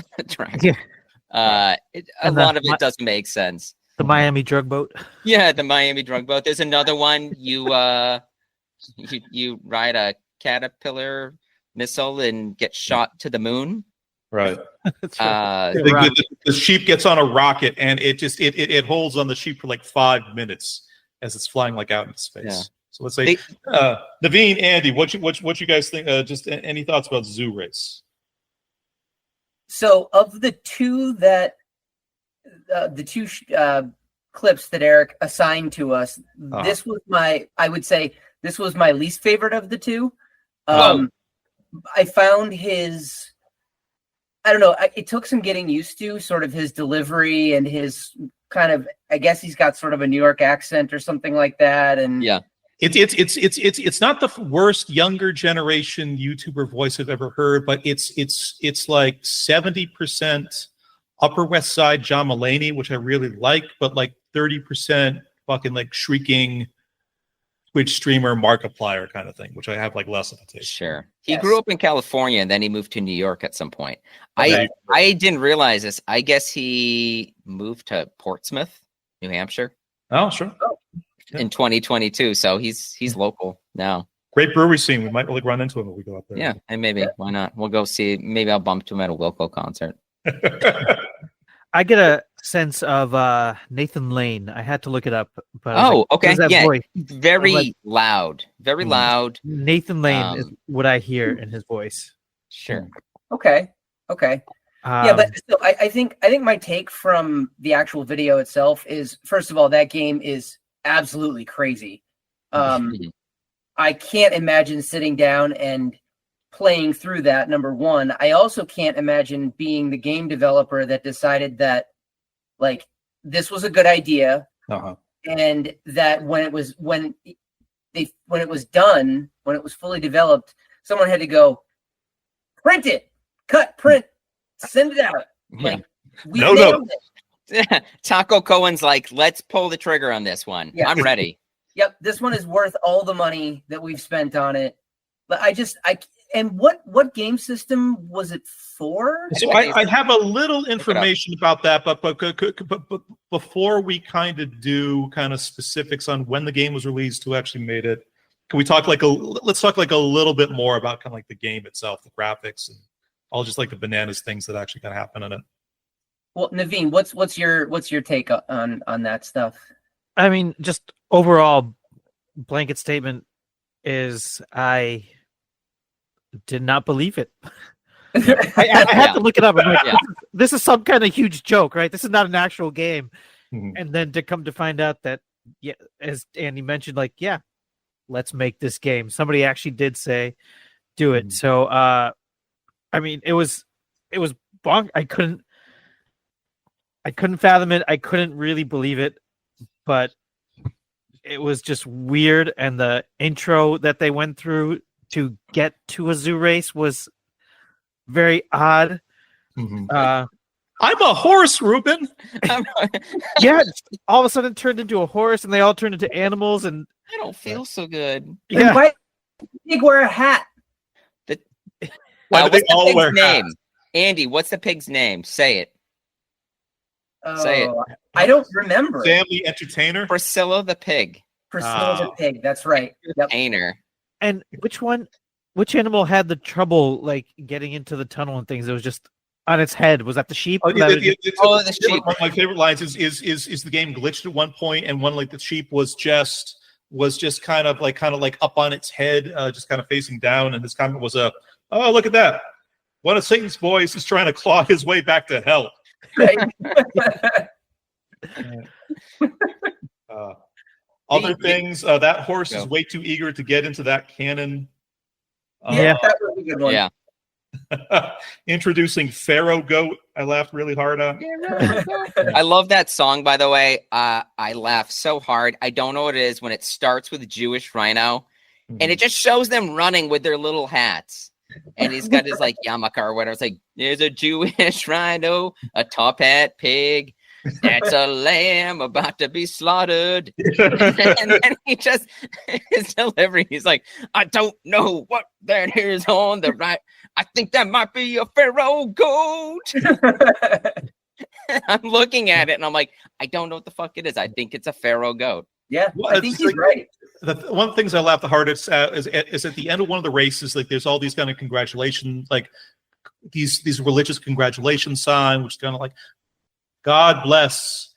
A lot of it doesn't make sense. The Miami drug boat. Yeah, the Miami drug boat. There's another one. You ride a caterpillar missile and get shot to the moon. Right. Right. The sheep gets on a rocket, and it holds on the sheep for like 5 minutes as it's flying like out into space. Yeah. So let's say, Naveen, Andy, what you guys think? Just any thoughts about Zoo Race? So of the two clips that Eric assigned to us, this was I would say this was my least favorite of the two. I found his, I don't know, it took some getting used to, sort of his delivery and his kind of, I guess he's got sort of a New York accent or something like that. And yeah, it's not the worst younger generation YouTuber voice I've ever heard, but it's like 70% Upper West Side John Mulaney, which I really like, but like 30% fucking like shrieking Twitch streamer Markiplier kind of thing, which I have like less of a taste. Sure. He grew up in California, and then he moved to New York at some point. Okay. I didn't realize this. I guess he moved to Portsmouth, New Hampshire. Oh, sure. In 2022, so he's local now. Great brewery scene. We might really run into him when we go up there. Yeah, and maybe why not? We'll go see. Maybe I'll bump to him at a Wilco concert. I get a sense of Nathan Lane. I had to look it up. But okay. Yeah, very loud. Very loud. Nathan Lane is what I hear in his voice. Sure. Okay. Yeah, but so I think my take from the actual video itself is, first of all, that game is absolutely crazy. I can't imagine sitting down and playing through that, number one. I also can't imagine being the game developer that decided that like this was a good idea, and that when it was done, when it was fully developed, someone had to go print it, print, send it out. Like we nailed it. Taco Cohen's like, let's pull the trigger on this one. Yeah. I'm ready. Yep, this one is worth all the money that we've spent on it. But and what game system was it for? So I have a little information about that, but before we kind of specifics on when the game was released, who actually made it, can we talk let's talk a little bit more about kind of like the game itself, the graphics, and all just like the bananas things that actually kind of happen in it. Well, Naveen, what's your take on that stuff? I mean, just overall blanket statement is I did not believe it. I had to look it up. I'm like, this is some kind of huge joke, right? This is not an actual game. And then to come to find out that, as Andy mentioned, let's make this game. Somebody actually did say, do it. So, I mean, it was bonk. I couldn't fathom it. I couldn't really believe it, but it was just weird, and the intro that they went through to get to a zoo race was very odd. I'm a horse, Ruben. Yeah, all of a sudden it turned into a horse, and they all turned into animals, and I don't feel so good. And why did the pig wear a hat? Why do they What's the all pig's wear name? hats? Andy, what's the pig's name? Say it. Say it. I don't remember. Family Entertainer. Priscilla the pig. Priscilla the pig. That's right. Yep. Entertainer. And which animal had the trouble like getting into the tunnel and things? It was just on its head. Was that the sheep? The sheep. One of my favorite lines is the game glitched at one point, and one like the sheep was just kind of like up on its head, just kind of facing down, and this comment was oh, look at that. One of Satan's boys is trying to claw his way back to hell. Right. Other things, that horse is way too eager to get into that cannon. Yeah, that was a good one. Yeah. Introducing Pharaoh Goat. I laughed really hard on. I love that song, by the way. I laugh so hard. I don't know what it is when it starts with Jewish Rhino, and it just shows them running with their little hats. And he's got his like yarmulke or whatever. It's like, there's a Jewish rhino, a top hat pig. That's a lamb about to be slaughtered. And then he just, his delivery, he's like, I don't know what that is on the right. I think that might be a pharaoh goat. I'm looking at it and I'm like, I don't know what the fuck it is. I think it's a pharaoh goat. Yeah, well, I think he's right. One of the things I laughed the hardest at is at the end of one of the races, like there's all these kind of congratulations, like these religious congratulations sign, which is kind of like God bless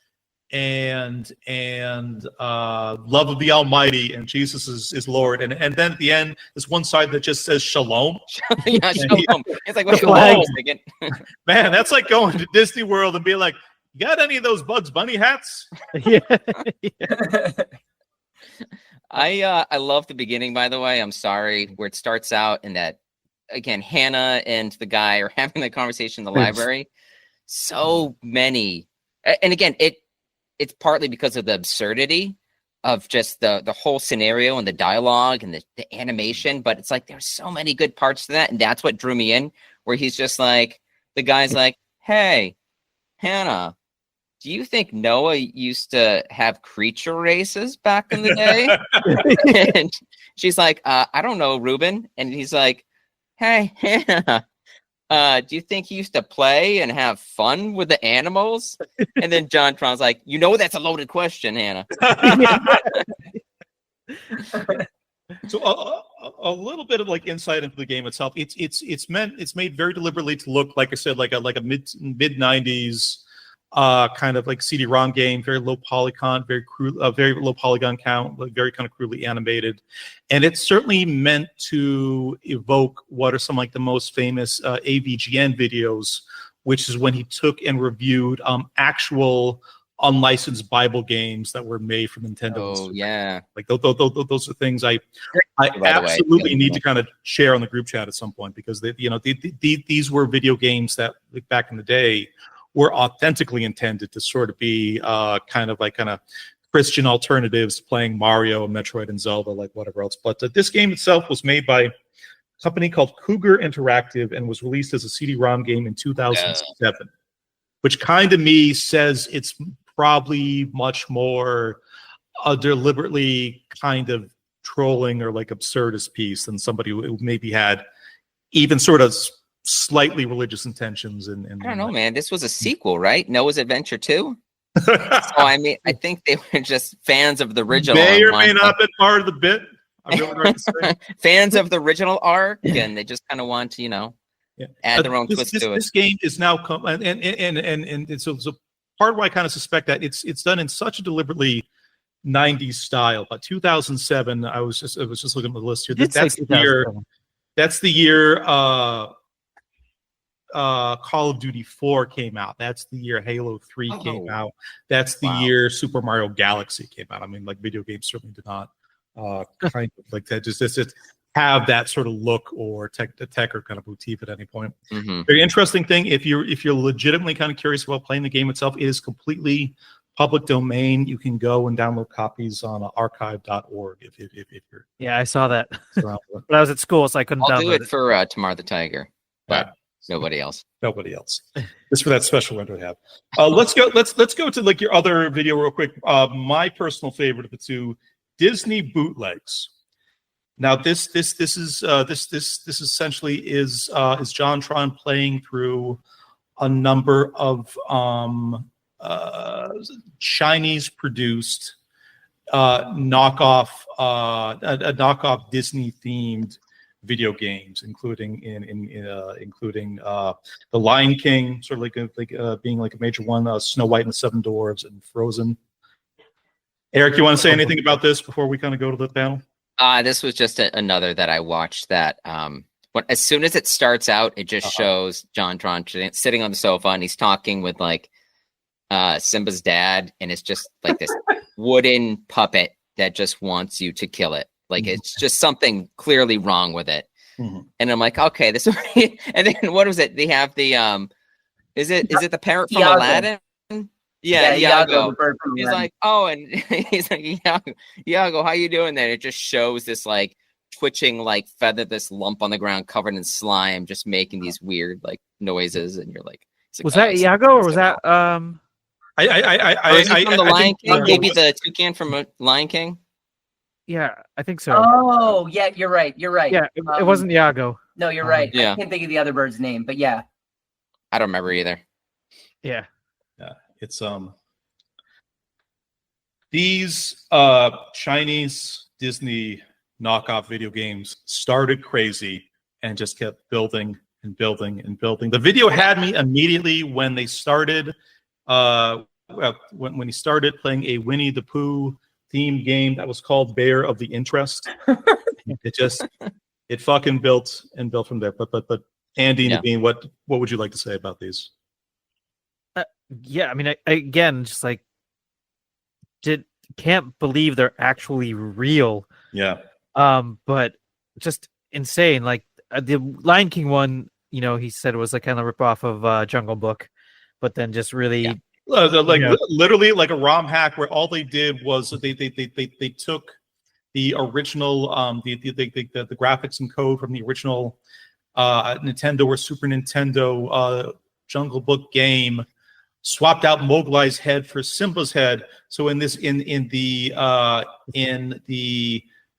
and love of the Almighty and Jesus is Lord, and then at the end there's one side that just says Shalom. Yeah, Shalom. It's like what Shalom. Man, that's like going to Disney World and being like, you got any of those Bugs Bunny hats? Yeah. I love the beginning, by the way. I'm sorry, where it starts out and that again, Hannah and the guy are having the conversation in the library. So many, and again, it's partly because of the absurdity of just the whole scenario and the dialogue and the animation, but it's like there's so many good parts to that, and that's what drew me in. Where he's just like, the guy's like, "Hey, Hannah, do you think Noah used to have creature races back in the day?" And she's like, I don't know, Ruben. And he's like, "Hey, Hannah, do you think he used to play and have fun with the animals?" And then JonTron's like, "You know that's a loaded question, Hannah." So a little bit of like insight into the game itself. It's made very deliberately to look, like I said, like a mid 90s kind of like CD-ROM game, very low polygon, very low polygon count, like very kind of crudely animated, and it's certainly meant to evoke what are some like the most famous AVGN videos, which is when he took and reviewed actual unlicensed Bible games that were made for Nintendo. Oh yeah, like those are things I absolutely need to kind of share on the group chat at some point, because these were video games that like, back in the day were authentically intended to sort of be kind of Christian alternatives to playing Mario and Metroid and Zelda, like whatever else. But this game itself was made by a company called Cougar Interactive and was released as a CD-ROM game in 2007, which kind of me says it's probably much more a deliberately kind of trolling or like absurdist piece than somebody who maybe had even sort of slightly religious intentions. And I don't know, man. This was a sequel, right? Noah's Adventure 2. So I mean, I think they were just fans of the original. May or may not have been part of the bit. I'm really going to say. Fans of the original arc, and they just kind of want to, add their own twist to it. This game is now and so part of why I kind of suspect that it's done in such a deliberately 90s style. But 2007, I was just looking at the list here. That's the year Call of Duty 4 came out. That's the year Halo 3 came out. That's the year Super Mario Galaxy came out. I mean, like video games certainly did not kind of like that. Just have that sort of look or tech or kind of motif at any point. Mm-hmm. Very interesting thing. If you're legitimately kind of curious about playing the game itself, it is completely public domain. You can go and download copies on archive.org if you're. Yeah, I saw that. around. But I was at school, so I couldn't I'll download do it for Tamar the Tiger, but nobody else. Nobody else. Just for that special window we have. Let's go to like your other video real quick. My personal favorite of the two, Disney bootlegs. Now this essentially is JonTron playing through a number of Chinese produced knockoff Disney themed video games, including the Lion King, sort of like being like a major one, Snow White and the Seven Dwarfs, and Frozen. Eric, you want to say anything about this before we kind of go to the panel? This was just another that I watched that as soon as it starts out, it just shows JonTron sitting on the sofa and he's talking with like Simba's dad, and it's just like this wooden puppet that just wants you to kill it. Like it's just something clearly wrong with it. And I'm like, okay, this. And then what was it? They have the is it the parrot from Aladdin? Yeah, Iago. He's like, oh, and he's like, Iago, how you doing there? It just shows this like twitching like feather, this lump on the ground covered in slime, just making these weird like noises, and you're like, was that Iago or was that from the Lion King? Maybe the toucan from Lion King. Yeah, I think so. Oh, yeah, you're right. Yeah, it wasn't Iago. No, you're right. Yeah. I can't think of the other bird's name, but yeah. I don't remember either. Yeah. It's these Chinese Disney knockoff video games started crazy and just kept building and building and building. The video had me immediately when they started when he started playing a Winnie the Pooh themed game that was called Bear of the Interest. it fucking built and built from there. But Andy, Naveen, what would you like to say about these? Yeah, I mean, I again, just like can't believe they're actually real. Yeah. But just insane. Like the Lion King one, you know, he said it was like kind of a ripoff of Jungle Book, but then just really literally like a ROM hack where all they did was they took the original the graphics and code from the original Nintendo or Super Nintendo Jungle Book game, swapped out Mowgli's head for Simba's head. So in the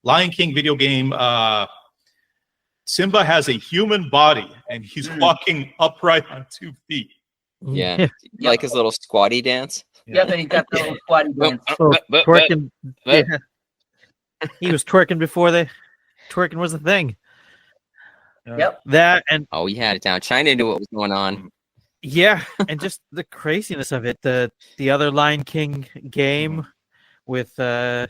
Lion King video game, Simba has a human body and he's walking upright on 2 feet. Yeah, like his little squatty dance. Yeah, then he got the little squatty dance. Twerking. Yeah. He was twerking before twerking was a thing. Yep. That and he had it down. China knew what was going on. Yeah, and just the craziness of it. The other Lion King game with where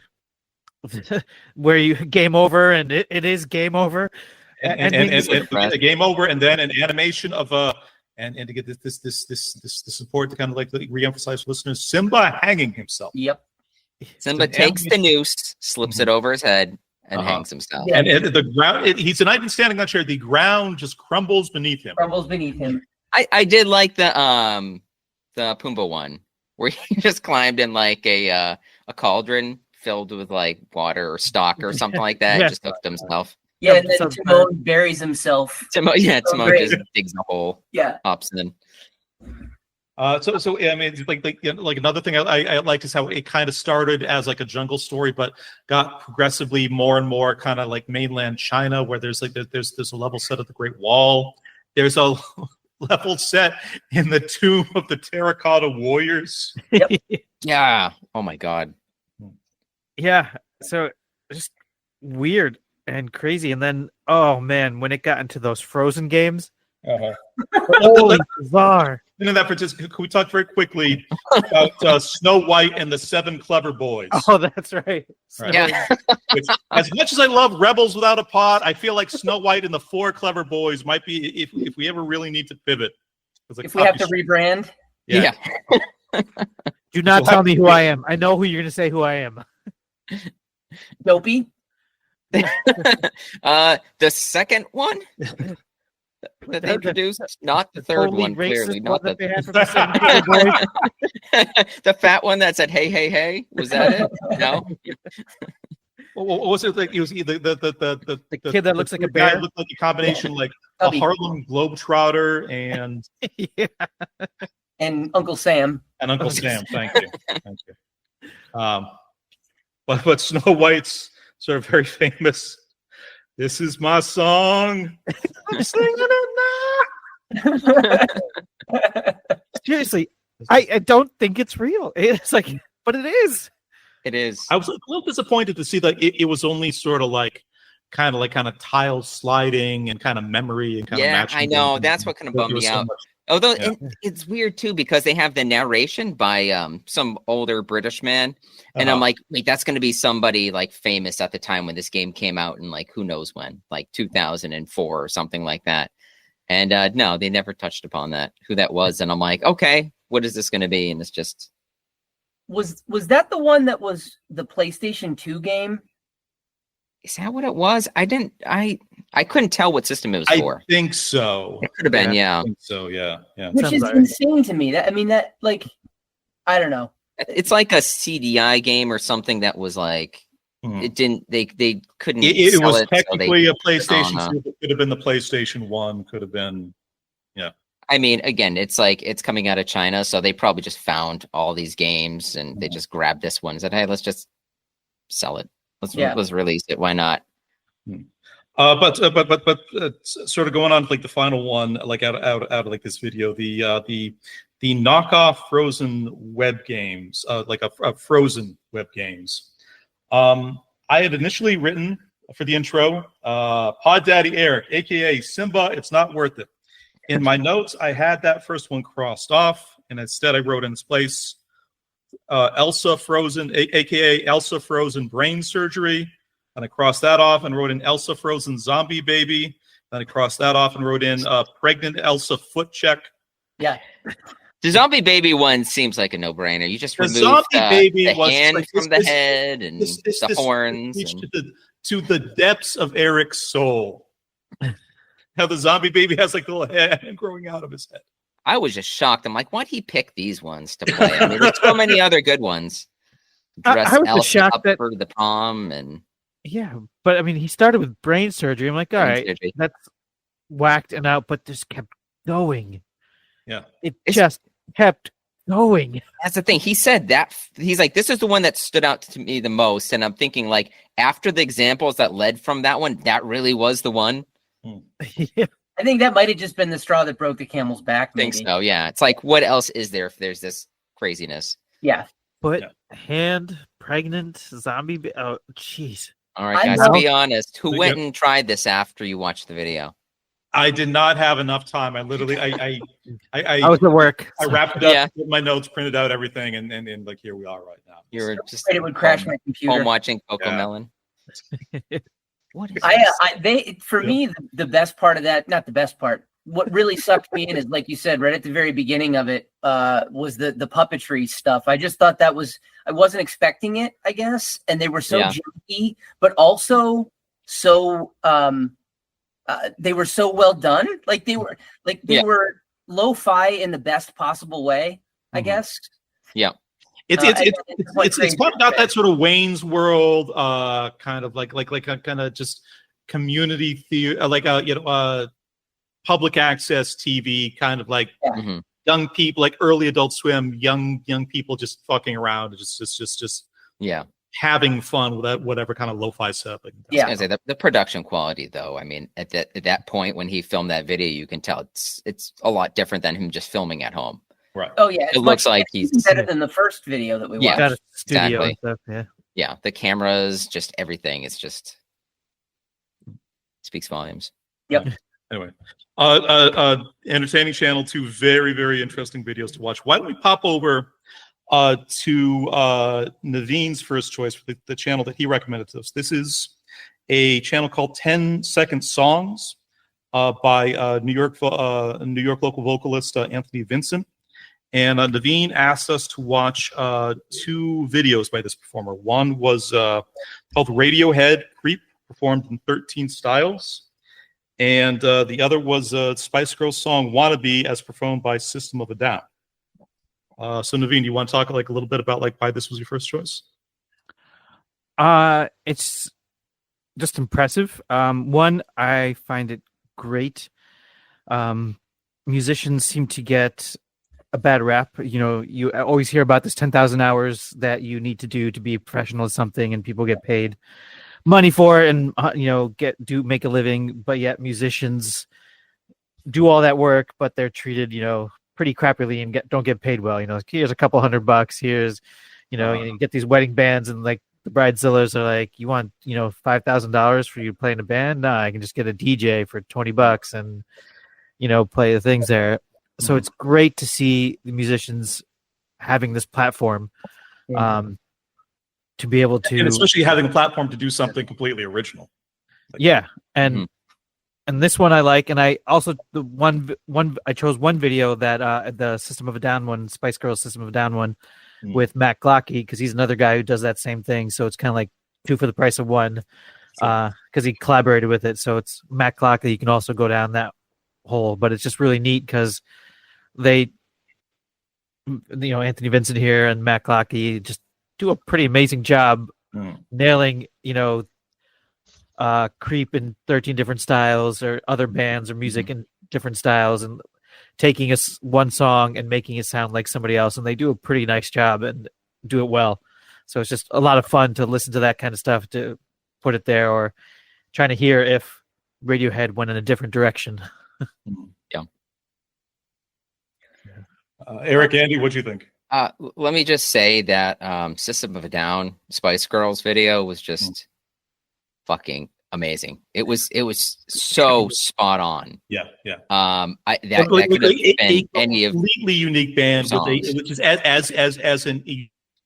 you game over and it is game over. And game over, and then an animation of and to get this support to kind of like re-emphasize for listeners, Simba hanging himself. Yep. Simba takes the noose, slips it over his head, and hangs himself. Yeah. And the ground, he's not even standing on a chair. The ground just crumbles beneath him. I did like the Pumbaa one where he just climbed in like a cauldron filled with like water or stock or something like that. Yeah. Just hooked himself. Yeah, and then Timon buries himself. Timon just digs a hole. Yeah. Hops in. So I mean, like another thing I liked is how it kind of started as like a jungle story, but got progressively more and more kind of like mainland China, where there's a level set of the Great Wall. There's a level set in the Tomb of the Terracotta Warriors. Yep. Yeah. Oh my God. Yeah. So just weird and crazy, and then oh man, when it got into those Frozen games, holy bizarre. Can we talk very quickly about Snow White and the 7 Clever Boys? Oh, that's right. Yeah. Which, as much as I love Rebels Without a Pod, I feel like Snow White and the 4 Clever Boys might be if we ever really need to pivot. Like if we have to rebrand. Yeah. Do not tell me who I am. I know who you're going to say who I am. Dopey. The second one. that they produced, not the third totally one, clearly, racist not one that the they had from the 70s boys. the fat one that said "Hey, hey, hey." Was that it? No. What was it like? It was either the kid that looks like a guy bear? looked like a combination like a Tubby. Harlem Globetrotter and Yeah. And Uncle Sam. Uncle Sam. Thank you. Thank you. But Snow White's sort of very famous. This is my song. I'm singing it now. Seriously, I don't think it's real. It's like, but it is. It is. I was a little disappointed to see that it was only sort of like kind of tile sliding and kind of memory and kind of matching. I know. things. That's what kind of There bummed was me so out. much- Although Yeah. it's weird too, because they have the narration by some older British man, and I'm Uh-huh. like, wait, that's going to be somebody like famous at the time when this game came out, and like who knows when, like 2004 or something like that. And no, they never touched upon that, who that was. And I'm like, okay, what is this going to be? And it's just, Was that the one that was the PlayStation 2 game? is that what it was? I couldn't tell what system it was I for. think so. It could have been, I yeah. think so. Yeah. Which Sounds is right. insane to me. That like, I don't know. It's like a CDI game or something that was like, Mhm. it didn't, they couldn't. It sell was it, so they technically a put it PlayStation on, 2. It could have been the PlayStation 1. Could have been. I mean, again, it's like it's coming out of China, so they probably just found all these games and they just grabbed this one and said, "Hey, let's just sell it. Let's release it. Why not?" But sort of going on to like the final one, like out of like this video, the knockoff Frozen web games, like a Frozen web games. I had initially written for the intro, Pod Daddy Eric, aka Simba, it's not worth it. In my notes, I had that first one crossed off, and instead I wrote in its place, Elsa Frozen, aka Elsa Frozen brain surgery. And I crossed that off and wrote in Elsa Frozen zombie baby. Then I crossed that off and wrote in pregnant Elsa foot check. Yeah. The zombie baby one seems like a no-brainer. You just The remove zombie baby the was hand like, from the head and the horns. reached to the depths of Eric's soul. How the zombie baby has like the little hand growing out of his head. I was just shocked. I'm like, why'd he pick these ones to play? I mean, there's so many other good ones. Dress I was just Elsa shocked up that- for the prom and Yeah, but I mean, he started with brain surgery. I'm like, all brain right, surgery. that's whacked and out, but this kept going. Yeah. It just kept going. That's the thing. He said that he's like, this is the one that stood out to me the most. And I'm thinking, like, after the examples that led from that one, that really was the one. Yeah. I think that might have just been the straw that broke the camel's back. I think Maybe. so. Yeah. It's like, what else is there if there's this craziness? Yeah. But Yeah. hand, pregnant, zombie. Oh, jeez. All right, I guys, know. to be honest, who Yep. went and tried this after you watched the video? I did not have enough time. I literally, I I was at work. I wrapped it up, Yeah. put my notes, printed out everything, and like here we are right now. You were just Afraid it would crash my computer. home watching Cocomelon. What is this? For me, the best part of that, not the best part, what really sucked me in is, like you said, right at the very beginning of it, was the puppetry stuff. I just thought I wasn't expecting it, I guess. And they were so Yeah. janky, but also so, they were so well done. Like they were Yeah. lo-fi in the best possible way, I Mhm. guess. Yeah. It's and it's kind of got that sort of Wayne's World kind of like a kind of just community theater, like public access TV kind of like Mhm. young people, like early Adult Swim, young people just fucking around, just Yeah. having fun with that whatever kind of lo-fi setup. Yeah. I was gonna say, the production quality, though. I mean, at that point when he filmed that video, you can tell it's a lot different than him just filming at home. Right. Oh yeah, It looks like even he's better than the first video that we Yeah. watched. Got a studio Exactly. and stuff. Yeah. yeah, the cameras, just everything. It's just speaks volumes. Anyway, entertaining channel, two very, very interesting videos to watch. Why don't we pop over to Naveen's first choice for the channel that he recommended to us. This is a channel called 10 Second Songs by New York local vocalist Anthony Vincent. And Naveen asked us to watch two videos by this performer. One was called Radiohead Creep, performed in 13 styles. And the other was Spice Girls song "Wannabe" as performed by System of a Down. So Naveen, you want to talk like a little bit about like why this was your first choice? It's just impressive. One, I find it great. Musicians seem to get a bad rap. You know, you always hear about this 10,000 hours that you need to do to be a professional at something, and people get paid money for it, and make a living. But yet musicians do all that work, but they're treated, pretty crappily and don't get paid well. Here's a couple $100. Here's, you get these wedding bands, and like the bridezillas are like, you want, $5,000 for you to play in a band? Nah, I can just get a DJ for $20 and, play the things there. So it's great to see the musicians having this platform to be able to, and especially having a platform to do something completely original. And this one I like, and I also I chose one video that the System of a Down one, Spice Girls System of a Down one, with Matt Glocky, because he's another guy who does that same thing. So it's kind of like two for the price of one, because he collaborated with it. So it's Matt Glocky. You can also go down that hole, but it's just really neat because they, Anthony Vincent here and Matt Glocky just do a pretty amazing job nailing, Creep in 13 different styles, or other bands or music in different styles, and taking one song and making it sound like somebody else. And they do a pretty nice job and do it well. So it's just a lot of fun to listen to that kind of stuff, to put it there, or trying to hear if Radiohead went in a different direction. Eric, Andy, what'd you think? Let me just say that System of a Down Spice Girls video was just fucking amazing. It was so spot on. Yeah. That could have been any of completely unique band, songs. which is as an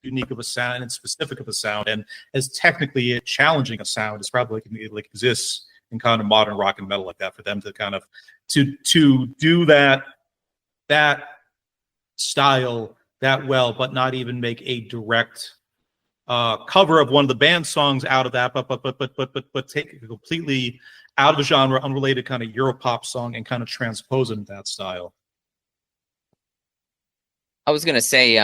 unique of a sound and specific of a sound, and as technically challenging a sound as probably like exists in kind of modern rock and metal like that. For them to kind of to do that style that well, but not even make a direct cover of one of the band's songs out of that, but take a completely out of a genre, unrelated kind of Europop song and kind of transpose it into that style. I was gonna say,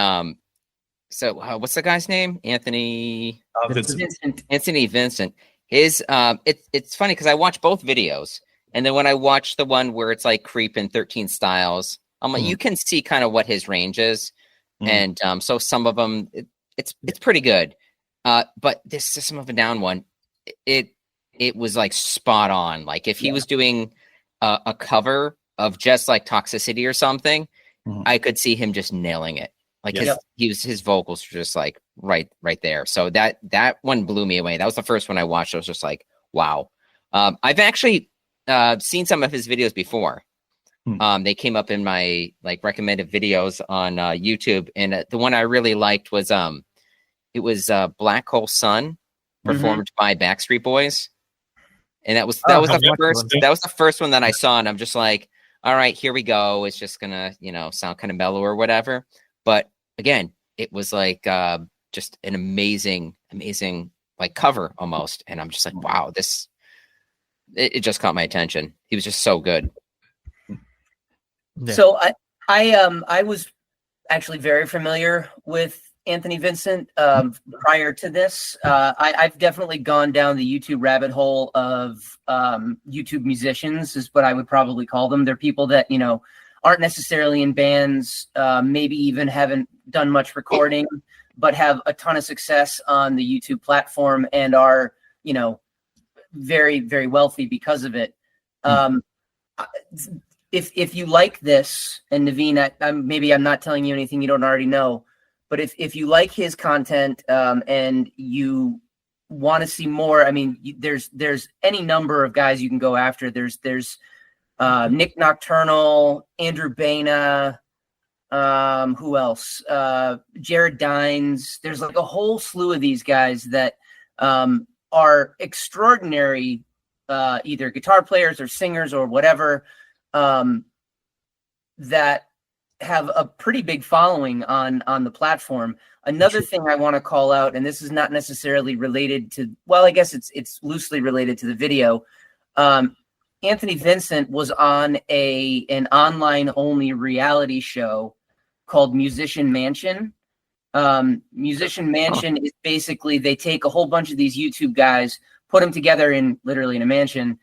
so what's the guy's name? Anthony Vincent. Anthony Vincent. His it's funny because I watched both videos, and then when I watched the one where it's like Creep in 13 styles, I'm like, you can see kind of what his range is, and so some of them it's pretty good, but this System of a Down one, it was like spot on. Like if he was doing a cover of just like Toxicity or something, I could see him just nailing it. Like his vocals were just like right there. So that one blew me away. That was the first one I watched. I was just like, wow. I've actually seen some of his videos before. They came up in my like recommended videos on YouTube, and the one I really liked was it was Black Hole Sun, performed by Backstreet Boys, and that was the first one that I saw, and I'm just like, all right, here we go. It's just gonna sound kind of mellow or whatever. But again, it was like just an amazing like cover almost, and I'm just like, wow, it just caught my attention. He was just so good. Yeah. So I was actually very familiar with Anthony Vincent prior to this. I've definitely gone down the YouTube rabbit hole of YouTube musicians, is what I would probably call them. They're people that aren't necessarily in bands, maybe even haven't done much recording, but have a ton of success on the YouTube platform and are very, very wealthy because of it. If you like this, and Naveen, maybe I'm not telling you anything you don't already know, but if you like his content and you want to see more, I mean, there's any number of guys you can go after. There's Nick Nocturnal, Andrew Baina, who else? Jared Dines. There's like a whole slew of these guys that are extraordinary, either guitar players or singers or whatever, that have a pretty big following on the platform. Another thing I want to call out, and this is not necessarily related to, well, I guess it's loosely related to the video. Anthony Vincent was on an online only reality show called Musician Mansion. Musician Mansion is basically they take a whole bunch of these YouTube guys, put them together literally in a mansion,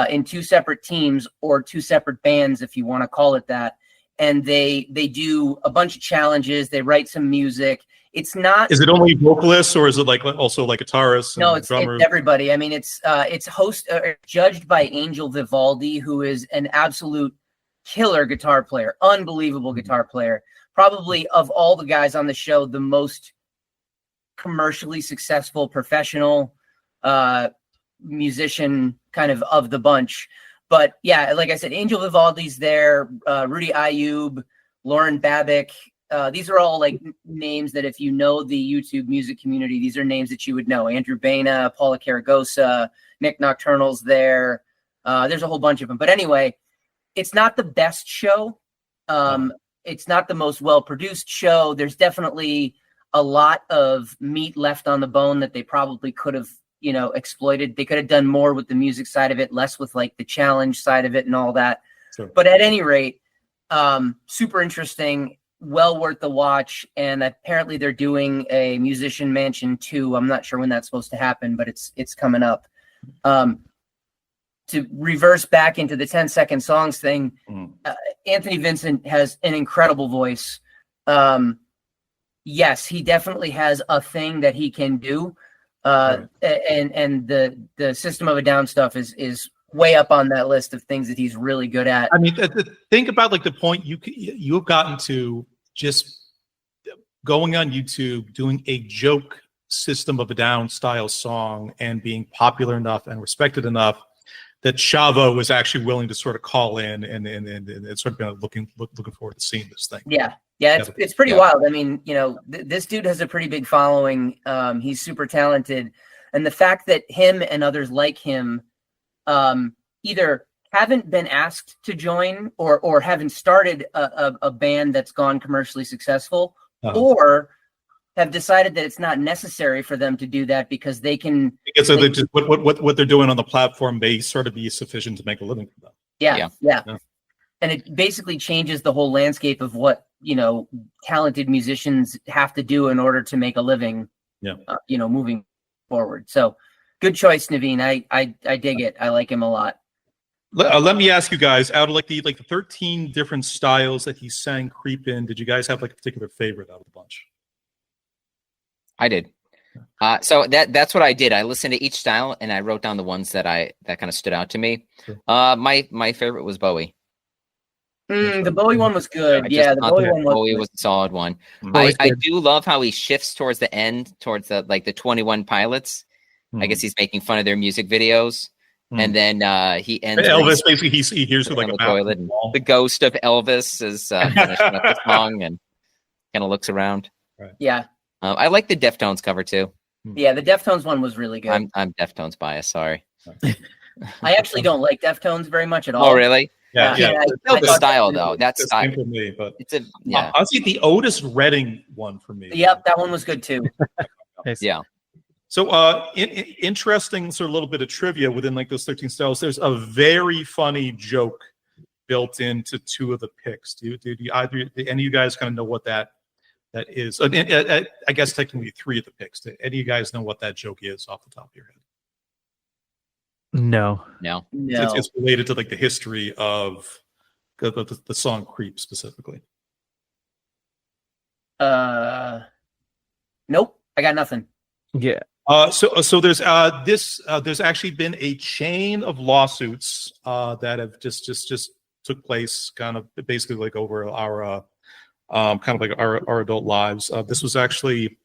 in two separate teams or two separate bands, if you want to call it that. And they do a bunch of challenges. They write some music. It's not. Is it only vocalists, or is it like also like guitarists? No, and it's drummers? everybody. I mean, it's judged by Angel Vivaldi, who is an absolute killer guitar player, unbelievable guitar player. Probably of all the guys on the show, the most commercially successful professional musician kind of the bunch. But yeah, like I said, Angel Vivaldi's there, Rudy Ayub, Lauren Babick. These are all like names that if you know the YouTube music community, these are names that you would know. Andrew Baina, Paula Caragosa, Nick Nocturnal's there. There's a whole bunch of them. But anyway, it's not the best show. It's not the most well-produced show. There's definitely a lot of meat left on the bone that they probably could have, exploited. They could have done more with the music side of it, less with like the challenge side of it and all that. Sure. But at any rate, super interesting, well worth the watch. And apparently they're doing a Musician Mansion 2. I'm not sure when that's supposed to happen, but it's coming up. To reverse back into the 10-second songs thing, Anthony Vincent has an incredible voice. Yes, he definitely has a thing that he can do. And the System of a Down stuff is way up on that list of things that he's really good at. I mean, think about like the point you've gotten to just going on YouTube, doing a joke System of a Down style song and being popular enough and respected enough that Chavo was actually willing to sort of call in and sort of been looking forward to seeing this thing. Yeah, it's pretty wild. I mean, this dude has a pretty big following. He's super talented, and the fact that him and others like him either haven't been asked to join or haven't started a band that's gone commercially successful, or have decided that it's not necessary for them to do that because they can. Because so just what they're doing on the platform may sort of be sufficient to make a living for them. Yeah. And it basically changes the whole landscape of what talented musicians have to do in order to make a living. Moving forward. So, good choice, Naveen. I dig it. I like him a lot. Let me ask you guys, out of like the 13 different styles that he sang "Creep In," did you guys have like a particular favorite out of the bunch? I did. So that's what I did. I listened to each style and I wrote down the ones that kind of stood out to me. Sure. My favorite was Bowie. The Bowie one was good. The Bowie one was a solid one. I do love how he shifts towards the end, towards the 21 Pilots. I guess he's making fun of their music videos. And then he ends. Elvis basically he hears with like a toilet. And the ghost of Elvis is finishing up the song and kind of looks around. Right. Yeah. I like the Deftones cover too. Yeah, the Deftones one was really good. I'm Deftones biased. Sorry. I actually don't like Deftones very much at all. Oh, really? Yeah. The style though. That's style for me, but it's a I'll see the Otis Redding one for me. Yep, that one was good too. Yeah. So, interesting sort of little bit of trivia within like those 13 styles. There's a very funny joke built into two of the picks. Do any of you guys kind of know what that is? I guess technically three of the picks. Do any of you guys know what that joke is off the top of your head? No. It's related to like the history of the song "Creep" specifically. Nope, I got nothing. Yeah. So there's there's actually been a chain of lawsuits that have just took place kind of basically like over our kind of like our adult lives. This was actually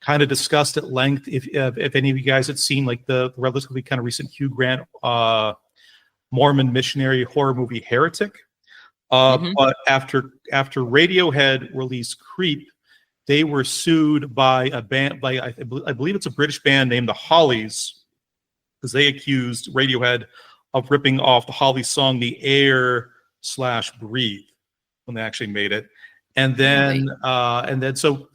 kind of discussed at length. If any of you guys had seen like the relatively kind of recent Hugh Grant Mormon missionary horror movie Heretic, but after Radiohead released "Creep," they were sued by a band, I believe it's a British band named the Hollies, because they accused Radiohead of ripping off the Hollies song "The Air / Breathe" when they actually made it, and then so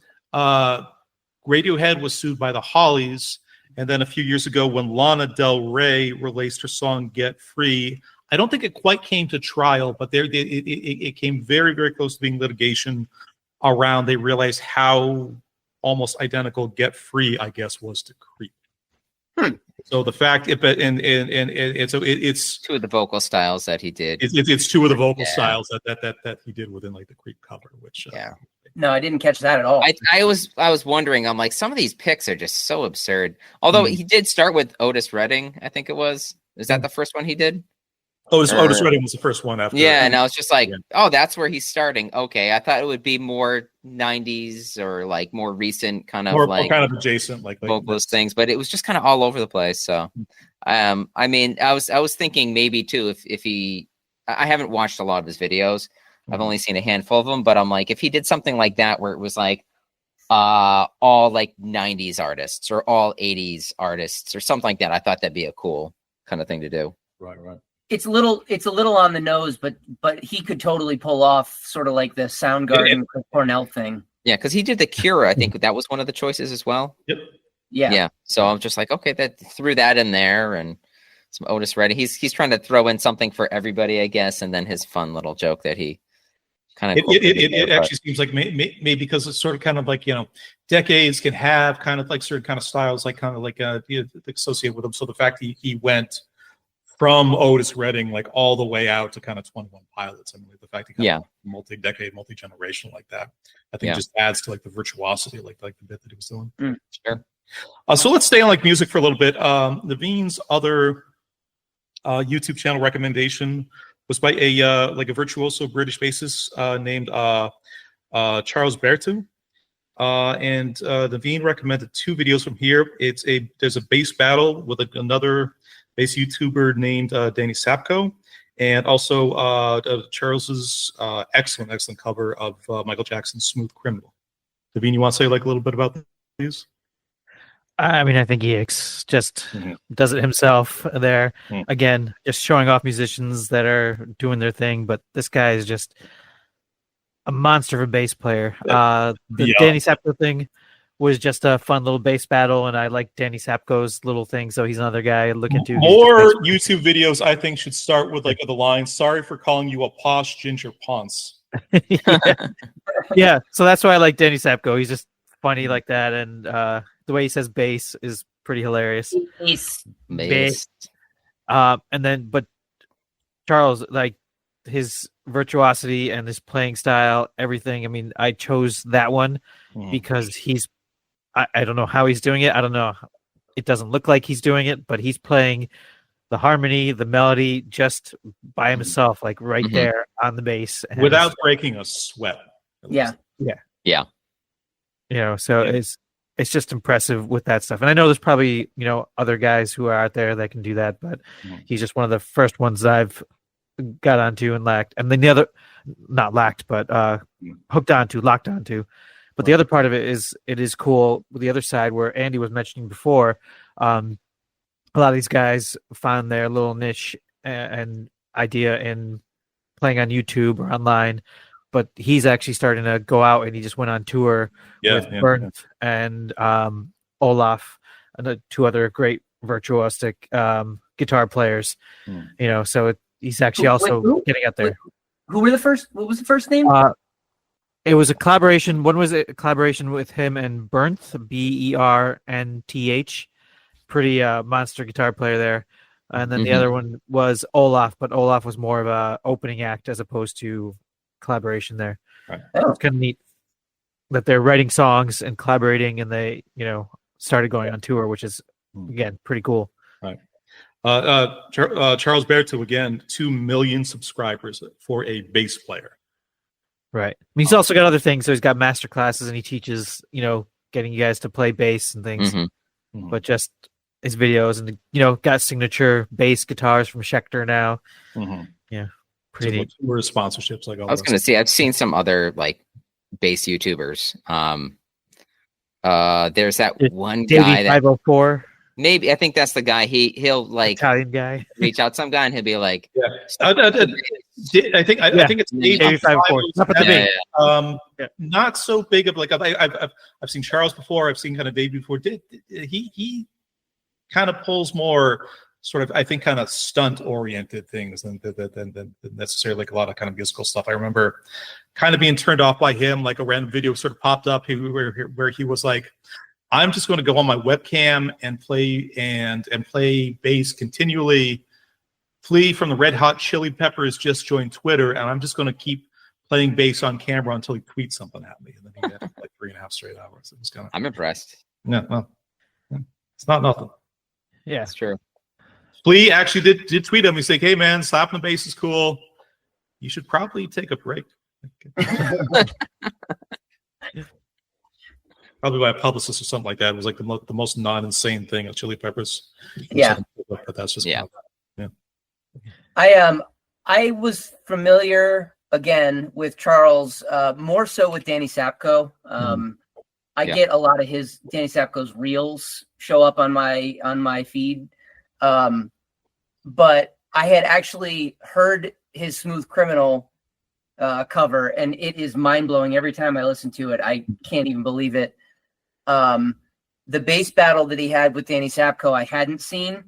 Radiohead was sued by the Hollies, and then a few years ago when Lana Del Rey released her song "Get Free," I don't think it quite came to trial, but it came very, very close to being litigation around. They realized how almost identical Get Free, I guess, was to Creep. So the fact it's two of the vocal styles that he did. It's two of the vocal styles that he did within like the Creep cover, which No, I didn't catch that at all. I was wondering. I'm like, some of these picks are just so absurd. Although he did start with Otis Redding, I think it was. Is that the first one he did? Otis Redding was the first one after. Yeah, and I was just like, oh, that's where he's starting. Okay, I thought it would be more 90s or like more recent kind of more like kind of adjacent like vocalist things, but it was just kind of all over the place. So, I mean, I was thinking maybe too if he, I haven't watched a lot of his videos. I've only seen a handful of them, but I'm like, if he did something like that where it was like all like 90s artists or all 80s artists or something like that, I thought that'd be a cool kind of thing to do. Right. It's a little on the nose, but he could totally pull off sort of like the Soundgarden Chris Cornell thing. Yeah, because he did the Cure. I think that was one of the choices as well. Yep. Yeah. So I'm just like, okay, that threw that in there and some Otis Redding. He's trying to throw in something for everybody, I guess, and then his fun little joke that he kind of. It actually seems like maybe because it's sort of kind of like decades can have kind of like certain kind of styles like kind of like associated with them. So the fact he went from Otis Redding like all the way out to kind of 21 Pilots. I mean, the fact he kind of multi-decade, multi-generational like that, I think just adds to like the virtuosity, like the bit that he was doing. Sure. So let's stay on like music for a little bit. Naveen's other YouTube channel recommendation was by a virtuoso British bassist named Charles Berthoud. And Naveen recommended two videos from here. There's a bass battle with another bass YouTuber named Danny Sapko, and also Charles's excellent cover of Michael Jackson's "Smooth Criminal." Naveen, you want to say like a little bit about these? I mean, I think he just does it himself there. Again, just showing off musicians that are doing their thing, but this guy is just a monster of a bass player. The Danny Sapko thing was just a fun little bass battle, and I like Danny Sapko's little thing, so he's another guy I look into. More YouTube videos, I think, should start with like the line, "Sorry for calling you a posh ginger ponce." Yeah, so that's why I like Danny Sapko. He's just funny like that, and the way he says bass is pretty hilarious. Bass. And then, but Charles, like his virtuosity and his playing style, everything. I mean, I chose that one because I don't know how he's doing it. I don't know. It doesn't look like he's doing it, but he's playing the harmony, the melody just by himself, like right there on the bass. Without breaking a sweat. Yeah. So it's just impressive with that stuff. And I know there's probably, other guys who are out there that can do that, but he's just one of the first ones that I've got onto and lacked. And then the other, not lacked, but locked onto. But the other part of it is cool with the other side where Andy was mentioning before. A lot of these guys found their little niche and idea in playing on YouTube or online, but he's actually starting to go out, and he just went on tour with Bernd and Olaf and two other great virtuosic guitar players. So he's actually also getting out there. Who were the first? What was the first name? It was a collaboration. One was a collaboration with him and Bernd, Bernth. Pretty monster guitar player there. And then the other one was Olaf, but Olaf was more of a opening act as opposed to collaboration there. Right. It's kind of neat that they're writing songs and collaborating, and they, started going on tour, which is again pretty cool. Right. Charles Berthoud, again, 2 million subscribers for a bass player. Right. I mean, he's also got other things. So he's got master classes, and he teaches, getting you guys to play bass and things. But just his videos, and got signature bass guitars from Schecter now. Yeah, pretty neat. We're sponsorships like all. I was going to say, I've seen some other like bass YouTubers. There's that one guy that 504. Maybe I think that's the guy. He'll like Italian guy reach out to some guy and he'll be like, I think it's Davey 504. Not so big of like I've seen Charles before. I've seen kind of Davey before. He kind of pulls more sort of, I think, kind of stunt oriented things than necessarily like a lot of kind of musical stuff. I remember kind of being turned off by him, like a random video sort of popped up where he was like, I'm just going to go on my webcam and play bass continually. Flea from the Red Hot Chili Peppers just joined Twitter, and I'm just going to keep playing bass on camera until he tweets something at me. And then he had like 3.5 straight hours. It was kind of. I'm impressed. Yeah, well, it's not nothing. Yeah, It's true. Flea actually did tweet him. He's like, "Hey man, slapping the bass is cool. You should probably take a break." Probably by a publicist or something like that. It was like the most non-insane thing of Chili Peppers. Yeah. But that's just Yeah. I was familiar again with Charles, more so with Danny Sapko. I get a lot of Danny Sapko's reels show up on my feed. But I had actually heard his Smooth Criminal cover, and it is mind-blowing every time I listen to it. I can't even believe it. The bass battle that he had with Danny Sapko, I hadn't seen.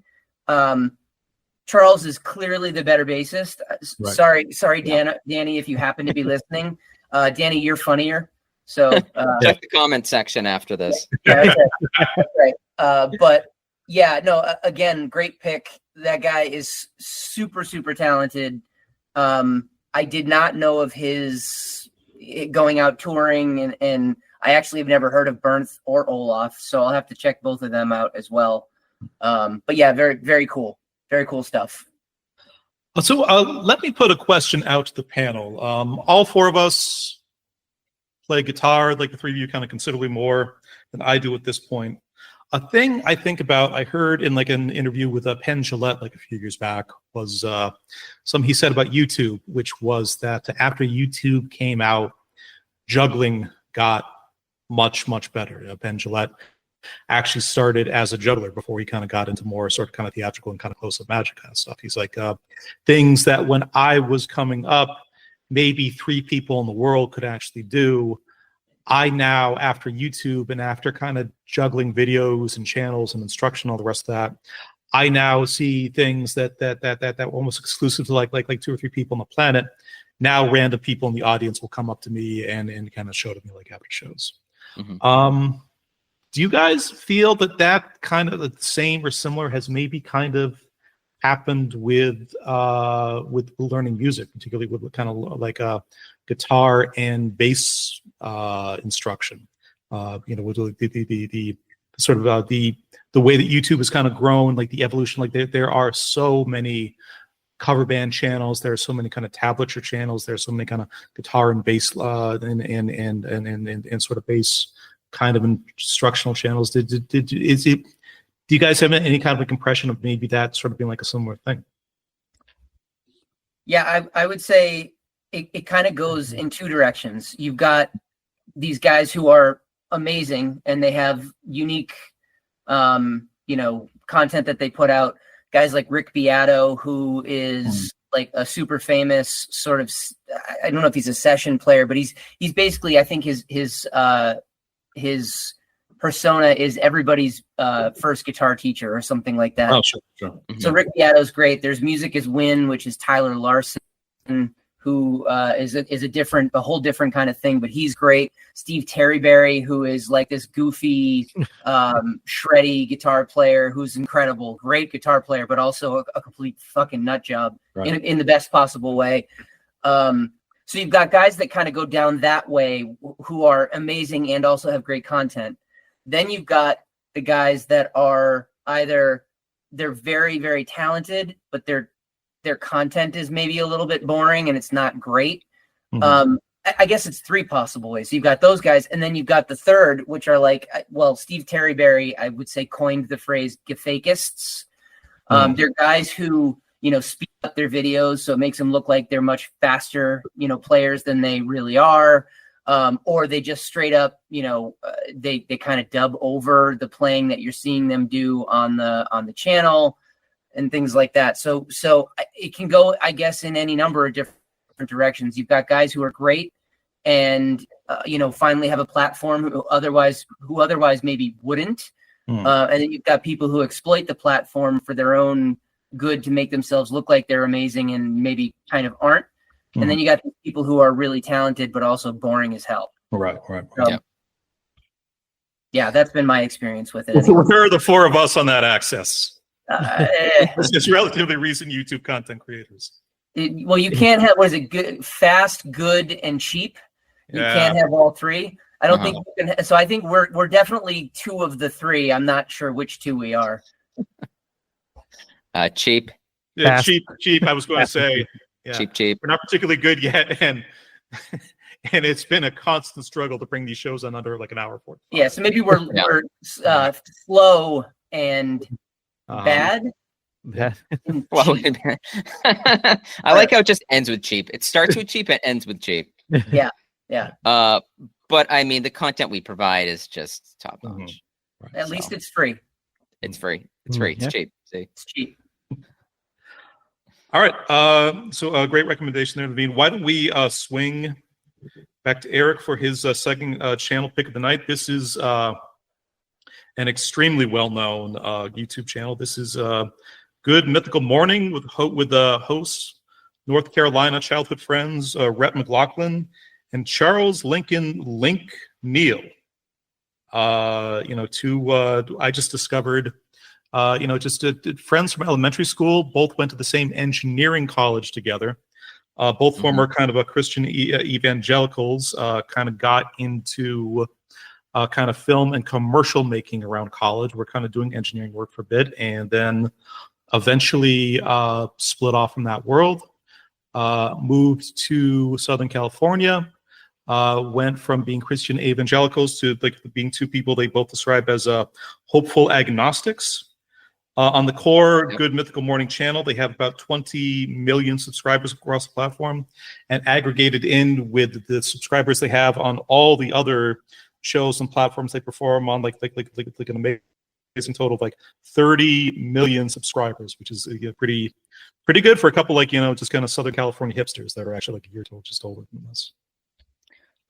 Charles is clearly the better bassist. Right. Sorry, Danny, if you happen to be listening. Danny, you're funnier. So check the comment section after this. Yeah, okay. Right. But yeah, no, again, great pick. That guy is super, super talented. I did not know of his going out touring, and I actually have never heard of Berthoud or Olaf, so I'll have to check both of them out as well. But yeah, very, very cool. Very cool stuff. So let me put a question out to the panel. All four of us play guitar, like the three of you kind of considerably more than I do at this point. A thing I think about, I heard in like an interview with Penn Jillette like a few years back, was something he said about YouTube, which was that after YouTube came out, juggling got much, much better. Penn Jillette actually started as a juggler before he kind of got into more sort of kind of theatrical and kind of close-up magic kind of stuff. He's like, things that when I was coming up, maybe 3 people in the world could actually do. I now, after YouTube and after kind of juggling videos and channels and instruction, all the rest of that, I now see things that almost exclusive to like 2 or 3 people on the planet. Now random people in the audience will come up to me and kind of show to me like after shows. Mm-hmm. Do you guys feel that kind of the same or similar has maybe kind of happened with learning music, particularly with kind of like guitar and bass instruction? With the sort of the way that YouTube has kind of grown, like the evolution. Like there are so many cover band channels. There are so many kind of tablature channels. There are so many kind of guitar and bass and sort of bass kind of instructional channels. Do you guys have any kind of like impression of maybe that sort of being like a similar thing? Yeah, I would say it kind of goes in 2 directions. You've got these guys who are amazing and they have unique, content that they put out. Guys like Rick Beato, who is like a super famous sort of, I don't know if he's a session player, but he's basically, I think his persona is everybody's first guitar teacher or something like that. Oh, sure. Mm-hmm. So Rick Beato's great. There's Music is Win, which is Tyler Larson, who is a whole different kind of thing, but he's great. Steve Terryberry, who is like this goofy, shreddy guitar player who's incredible, great guitar player, but also a complete fucking nut job in the best possible way. So you've got guys that kind of go down that way who are amazing and also have great content. Then you've got the guys that are either they're very, very talented, but their content is maybe a little bit boring and it's not great. Mm-hmm. I guess it's 3 possible ways. So you've got those guys, and then you've got the third, which are like, well, Steve Terryberry, I would say, coined the phrase "gefakists." They're guys who, speed up their videos, so it makes them look like they're much faster, players than they really are. Or they just straight up, they kind of dub over the playing that you're seeing them do on the channel and things like that. So it can go, I guess, in any number of different directions. You've got guys who are great and finally have a platform who otherwise maybe wouldn't. And then you've got people who exploit the platform for their own good to make themselves look like they're amazing and maybe kind of aren't. And then you got people who are really talented but also boring as hell. Right. So, yeah, that's been my experience with it. Anyway. There are the four of us on that axis. It's relatively recent YouTube content creators. Well, you can't have, what is it, good, fast, good, and cheap. You can't have all three. I don't think you can. So I think we're definitely two of the three. I'm not sure which two we are. Cheap. Yeah, cheap. I was going to say. Yeah. Cheap. We're not particularly good yet, and it's been a constant struggle to bring these shows on under like an hour 45. Yeah, so maybe we're slow and bad. Well, I like how it just ends with cheap. It starts with cheap and ends with cheap. Yeah. But I mean, the content we provide is just top notch. Right. At least it's free. It's free. It's free. It's cheap. See, it's cheap. All right. So a great recommendation there, Naveen. Why don't we swing back to Eric for his second channel pick of the night? This is an extremely well-known YouTube channel. This is Good Mythical Morning with hosts North Carolina childhood friends Rhett McLaughlin and Charles Lincoln Link Neal. Two I just discovered. Friends from elementary school. Both went to the same engineering college together. Both former kind of a Christian evangelicals. Kind of got into kind of film and commercial making around college. We're kind of doing engineering work for a bit, and then eventually split off from that world. Moved to Southern California. Went from being Christian evangelicals to like being two people they both describe as hopeful agnostics. On the core Good Mythical Morning channel, they have about 20 million subscribers across the platform, and aggregated in with the subscribers they have on all the other shows and platforms they perform on, like an amazing total of like 30 million subscribers, which is pretty good for a couple just kind of Southern California hipsters that are actually like a year old, just older than us.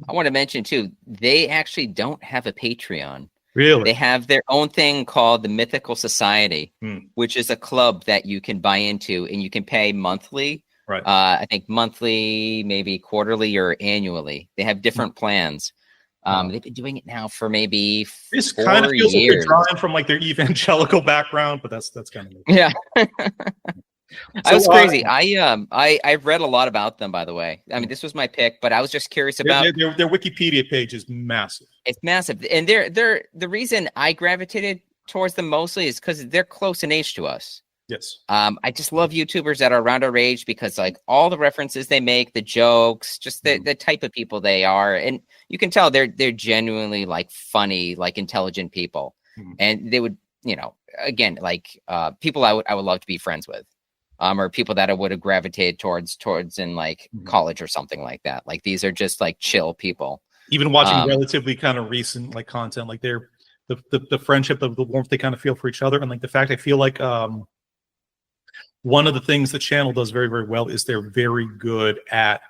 I want to mention too, they actually don't have a Patreon. Really? They have their own thing called the Mythical Society, which is a club that you can buy into, and you can pay monthly. Right. I think monthly, maybe quarterly or annually. They have different plans. They've been doing it now for maybe 4 years. This kind of feels like they're drawing from like their evangelical background, but that's kind of yeah. That was crazy. I've read a lot about them, by the way. I mean, this was my pick, but I was just curious about their Wikipedia page is massive. It's massive, and they're the reason I gravitated towards them mostly is because they're close in age to us. Yes. I just love YouTubers that are around our age because like all the references they make, the jokes, just the type of people they are, and you can tell they're genuinely like funny, like intelligent people, and they would again like people I would love to be friends with. Or people that I would have gravitated towards in like college or something like that. Like these are just like chill people. Even watching relatively kind of recent like content, like they're the friendship, the warmth they kind of feel for each other, and like the fact I feel like one of the things the channel does very, very well is they're very good at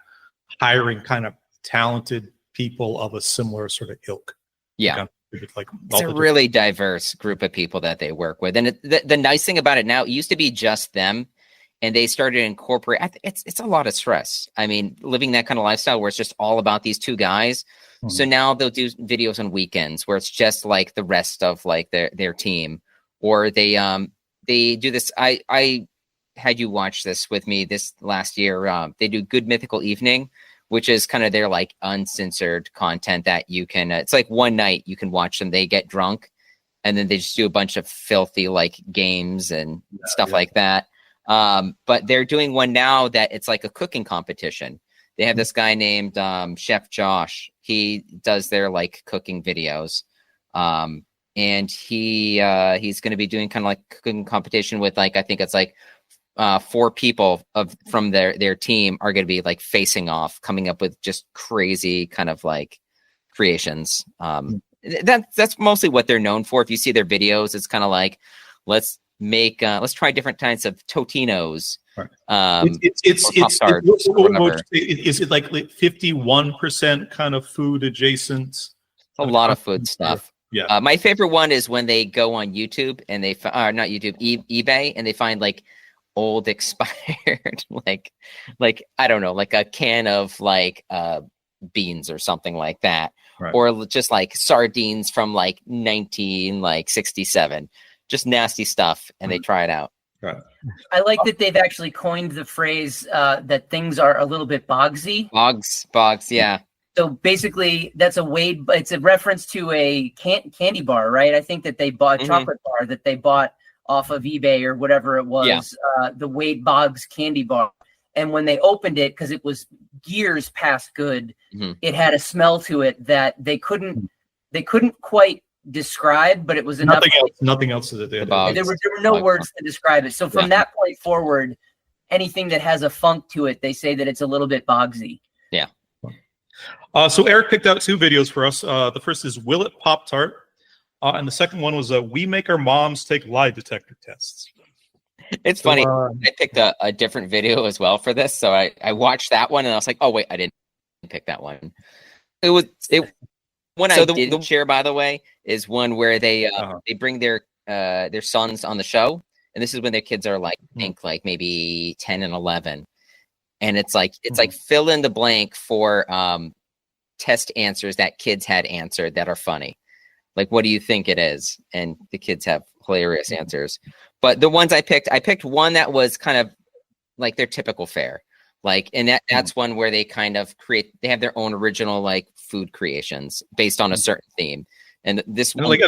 hiring kind of talented people of a similar sort of ilk. Yeah. Kind of, like it's a really diverse group of people that they work with, and the nice thing about it now, it used to be just them. And they started to incorporate. It's a lot of stress. I mean, living that kind of lifestyle where it's just all about these two guys. So now they'll do videos on weekends where it's just like the rest of like their team, or they do this. I had you watch this with me this last year. They do Good Mythical Evening, which is kind of their like uncensored content that you can. It's like one night you can watch them. They get drunk, and then they just do a bunch of filthy like games and stuff like that. But they're doing one now that it's like a cooking competition. They have this guy named Chef Josh. He does their like cooking videos. And he's going to be doing kind of like cooking competition with like, I think it's like 4 people from their team are going to be like facing off, coming up with just crazy kind of like creations. That's mostly what they're known for. If you see their videos, it's kind of like, let's try different kinds of Totinos. Right. Is it like 51% kind of food adjacent? A lot of food stuff. Yeah. My favorite one is when they go on YouTube and they not YouTube, eBay, and they find like old expired like I don't know, like a can of like beans or something like that, Right. or just like sardines from like 1967, just nasty stuff, and they try it out. Right. I like that they've actually coined the phrase that things are a little bit bogsy. Bogs, yeah. So basically, that's it's a reference to a candy bar, right? I think that they bought chocolate bar that they bought off of eBay or whatever it was, the Wade Boggs candy bar. And when they opened it, because it was years past good, it had a smell to it that they couldn't quite describe, but it was enough. Nothing else that they had. There were no words to describe it. So from that point forward, anything that has a funk to it, they say that it's a little bit bogsy. Yeah. So Eric picked out 2 videos for us. The first is Will It Pop Tart? And the second one was We Make Our Moms Take Lie Detector Tests. It's funny. I picked a different video as well for this. So I watched that one and I was like, oh, wait, I didn't pick that one. One I didn't share, by the way, is one where they bring their sons on the show. And this is when their kids are like, I think like maybe 10 and 11. And it's like fill in the blank for test answers that kids had answered that are funny. Like, what do you think it is? And the kids have hilarious answers. But the ones I picked one that was kind of like their typical fare. Like, and that's one where they kind of they have their own original like food creations based on a certain theme. And this one, like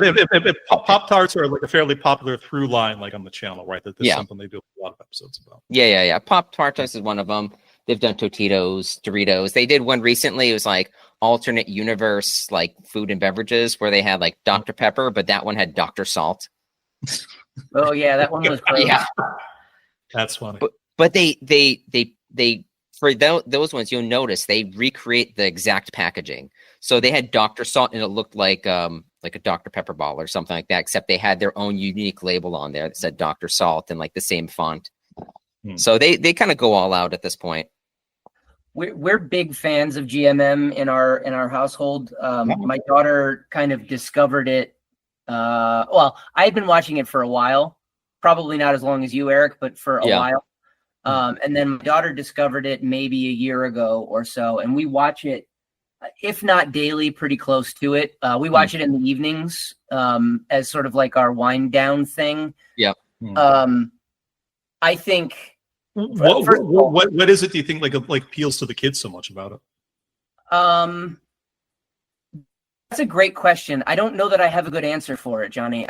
Pop Tarts are like a fairly popular through line, like on the channel, right? That is something they do a lot of episodes about. Yeah. Pop Tarts is one of them. They've done Totitos, Doritos. They did one recently. It was like alternate universe, like food and beverages, where they had like Dr. Pepper, but that one had Dr. Salt. Oh yeah, that one was gross. Yeah, that's funny. But they for those ones, you'll notice they recreate the exact packaging. So they had Dr. Salt, and it looked like a Dr. Pepper ball or something like that, except they had their own unique label on there that said Dr. Salt and like the same font. So they kind of go all out at this point. We're big fans of GMM in our household. My daughter kind of discovered it. Well, I've been watching it for a while, probably not as long as you, Eric, but for a while. And then my daughter discovered it maybe a year ago or so, and we watch it, if not daily, pretty close to it. We watch it in the evenings as sort of like our wind down thing. Yep. I think. What is it? Do you think like appeals to the kids so much about it? That's a great question. I don't know that I have a good answer for it, Johnny.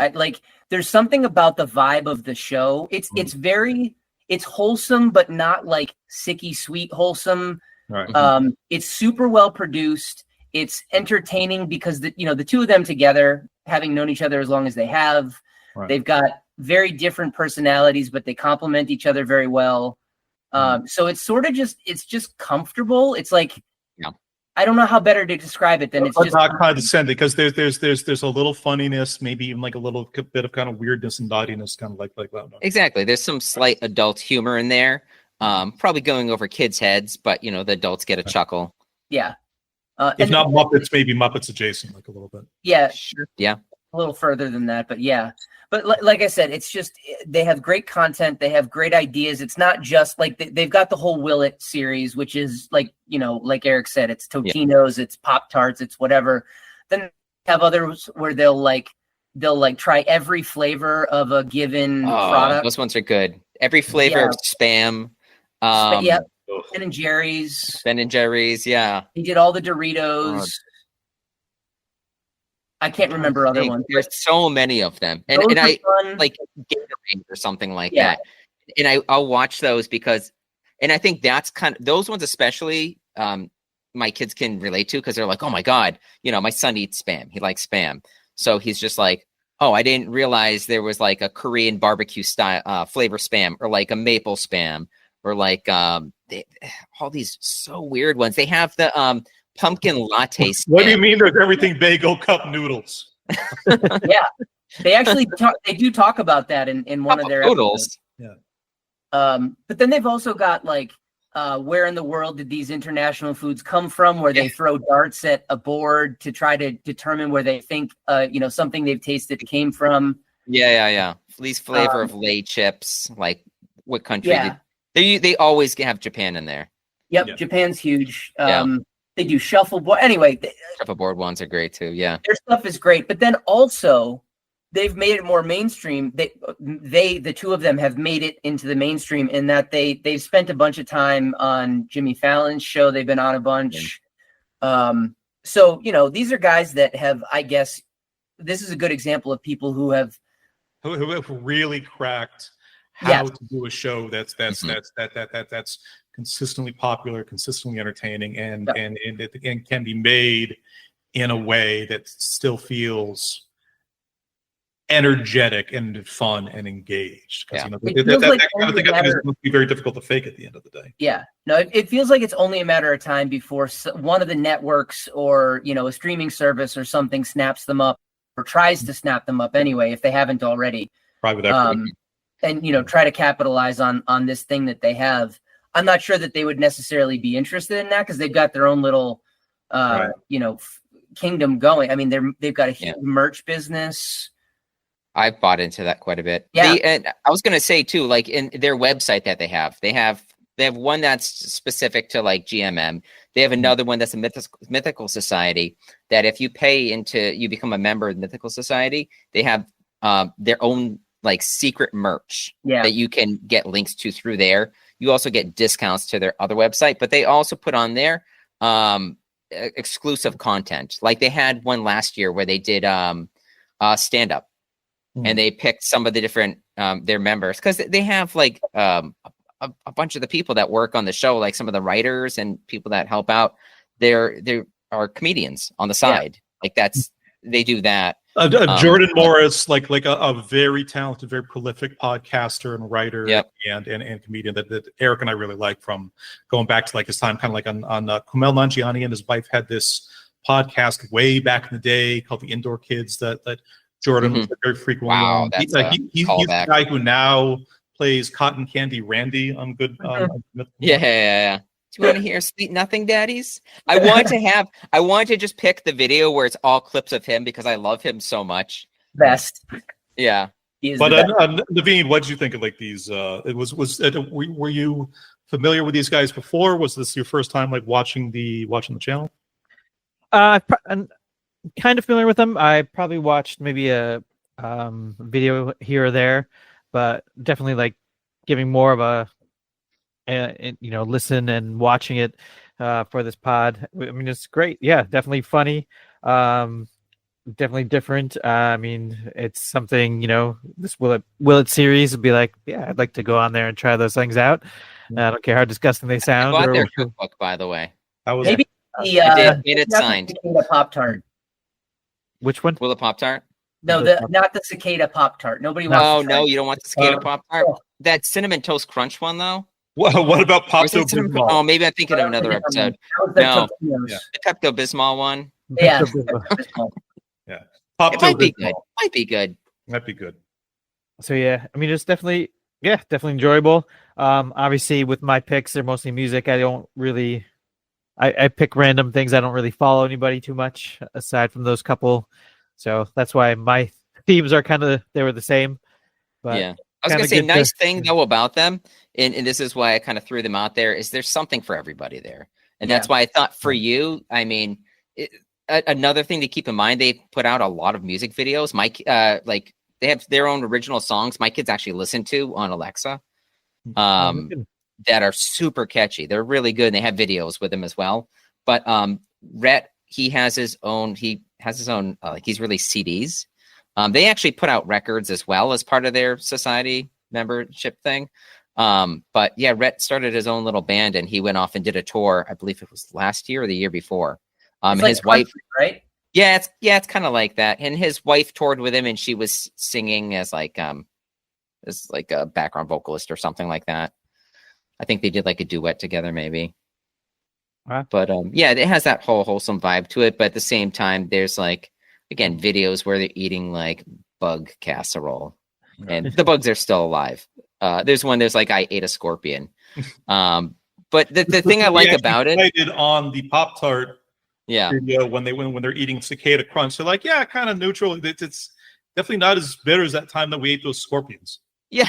There's something about the vibe of the show. It's wholesome, but not like sicky sweet wholesome. Right. It's super well produced. It's entertaining because the two of them together, having known each other as long as they have, they've got very different personalities, but they complement each other very well. So it's sort of it's just comfortable. It's like, I don't know how better to describe it than it's just not condescending, because there's a little funniness, maybe even like a little bit of kind of weirdness and naughtiness, kind of like that. Exactly. There's some slight adult humor in there, probably going over kids' heads, but the adults get a chuckle. Yeah. If not Muppets, maybe Muppets adjacent, like a little bit. Yeah. Sure. Yeah. A little further than that, but yeah. But like I said, it's just they have great content. They have great ideas. It's not just like they've got the whole Will It series, which is like like Eric said, it's Totinos, it's Pop Tarts, it's whatever. Then they have others where they'll try every flavor of a given product. Those ones are good. Every flavor of Spam. Ben and Jerry's. Ben and Jerry's, yeah. He did all the Doritos. I can't remember other ones. There's so many of them, and I like Gatorade or something like that. And I'll watch those because, and I think that's kind of those ones especially. My kids can relate to because they're like, oh my god, my son eats Spam. He likes Spam, so he's just like, oh, I didn't realize there was like a Korean barbecue style flavor Spam, or like a maple Spam, or like all these so weird ones. They have the pumpkin latte Spam. What do you mean there's everything bagel cup noodles? Yeah, they actually they do talk about that in one of their noodles. Episodes. Yeah. But then they've also got like where in the world did these international foods come from, where they throw darts at a board to try to determine where they think something they've tasted came from. Yeah. Least flavor of Lay chips, like what country. Yeah. They always have Japan in there. Yep, Yeah. Japan's huge. Yeah. They do shuffleboard. Anyway, Shuffleboard ones are great too. Yeah. their stuff is great, but then also they've made it more mainstream. The two of them have made it into the mainstream in that they've spent a bunch of time on Jimmy Fallon's show. They've been on a bunch. So these are guys that have, I guess, this is a good example of people who have really cracked how to do a show that's consistently popular, consistently entertaining, and can be made in a way that still feels energetic and fun and engaged. Because that must be very difficult to fake at the end of the day. Yeah, no, it feels like it's only a matter of time before one of the networks or a streaming service or something snaps them up or tries to snap them up anyway if they haven't already. Private equity. And try to capitalize on this thing that they have. I'm not sure that they would necessarily be interested in that because they've got their own little, kingdom going. I mean, they've got a huge merch business. I've bought into that quite a bit. Yeah. And I was going to say too, like in their website that they have one that's specific to like GMM. They have another one that's a Mythical Society that if you you become a member of the Mythical Society, they have their own like secret merch that you can get links to through there. You also get discounts to their other website, but they also put on there exclusive content. Like they had one last year where they did stand up and they picked some of the different their members because they have like a bunch of the people that work on the show, like some of the writers and people that help out. They are comedians on the side. Like they do that. Jordan Morris, like a very talented, very prolific podcaster and writer and comedian that Eric and I really like from going back to like his time, kind of like on Cocomelon. Nanjiani and his wife had this podcast way back in the day called The Indoor Kids that Jordan was very frequently on. He's the guy who now plays Cotton Candy Randy on Good. Yeah. Do you want to hear Sweet Nothing Daddies? I want to just pick the video where it's all clips of him because I love him so much. Best. Yeah. But Naveen, what did you think of like these? Were you familiar with these guys before? Was this your first time like watching the channel? I'm kind of familiar with them. I probably watched maybe a video here or there, but definitely like giving more of a listen and watching it for this pod. I mean, it's great. Yeah, definitely funny. Definitely different. I mean, it's something, this Will It series would be like, yeah, I'd like to go on there and try those things out. I don't care how disgusting they sound. I bought their cookbook, by the way. Maybe get it signed. Pop-Tart. Which one? Will it Pop-Tart? No, not the cicada Pop-Tart. Nobody wants. Oh no, you don't want the cicada Pop-Tart. That Cinnamon Toast Crunch one though. What about Pepto-Bismol? Oh, maybe I'm thinking of another episode. No, the Pepto-Bismol one. Yeah. Yeah. It might be good. Might be good. So yeah, I mean, it's definitely enjoyable. Obviously, with my picks, they're mostly music. I don't really, I pick random things. I don't really follow anybody too much aside from those couple. So that's why my themes are they were the same. But yeah. I was going to say, nice thing though about them, and this is why I kind of threw them out there, is there's something for everybody there. And that's why I thought for you, I mean, another thing to keep in mind, they put out a lot of music videos. Like they have their own original songs my kids actually listen to on Alexa that are super catchy. They're really good. And they have videos with them as well. But Rhett, he has his own, he's released CDs. They actually put out records as well as part of their society membership thing. But yeah, Rhett started his own little band and he went off and did a tour. I believe it was last year or the year before. And like his wife, right? Yeah, it's kind of like that. And his wife toured with him and she was singing as like a background vocalist or something like that. I think they did like a duet together maybe. Wow. But yeah, it has that whole wholesome vibe to it. But at the same time, there's like, again, videos where they're eating like bug casserole and the bugs are still alive. There's like, I ate a scorpion. But the thing I like about it on the Pop-Tart video when they're eating cicada crunch, they're like, yeah, kind of neutral. It's definitely not as bitter as that time that we ate those scorpions. Yeah.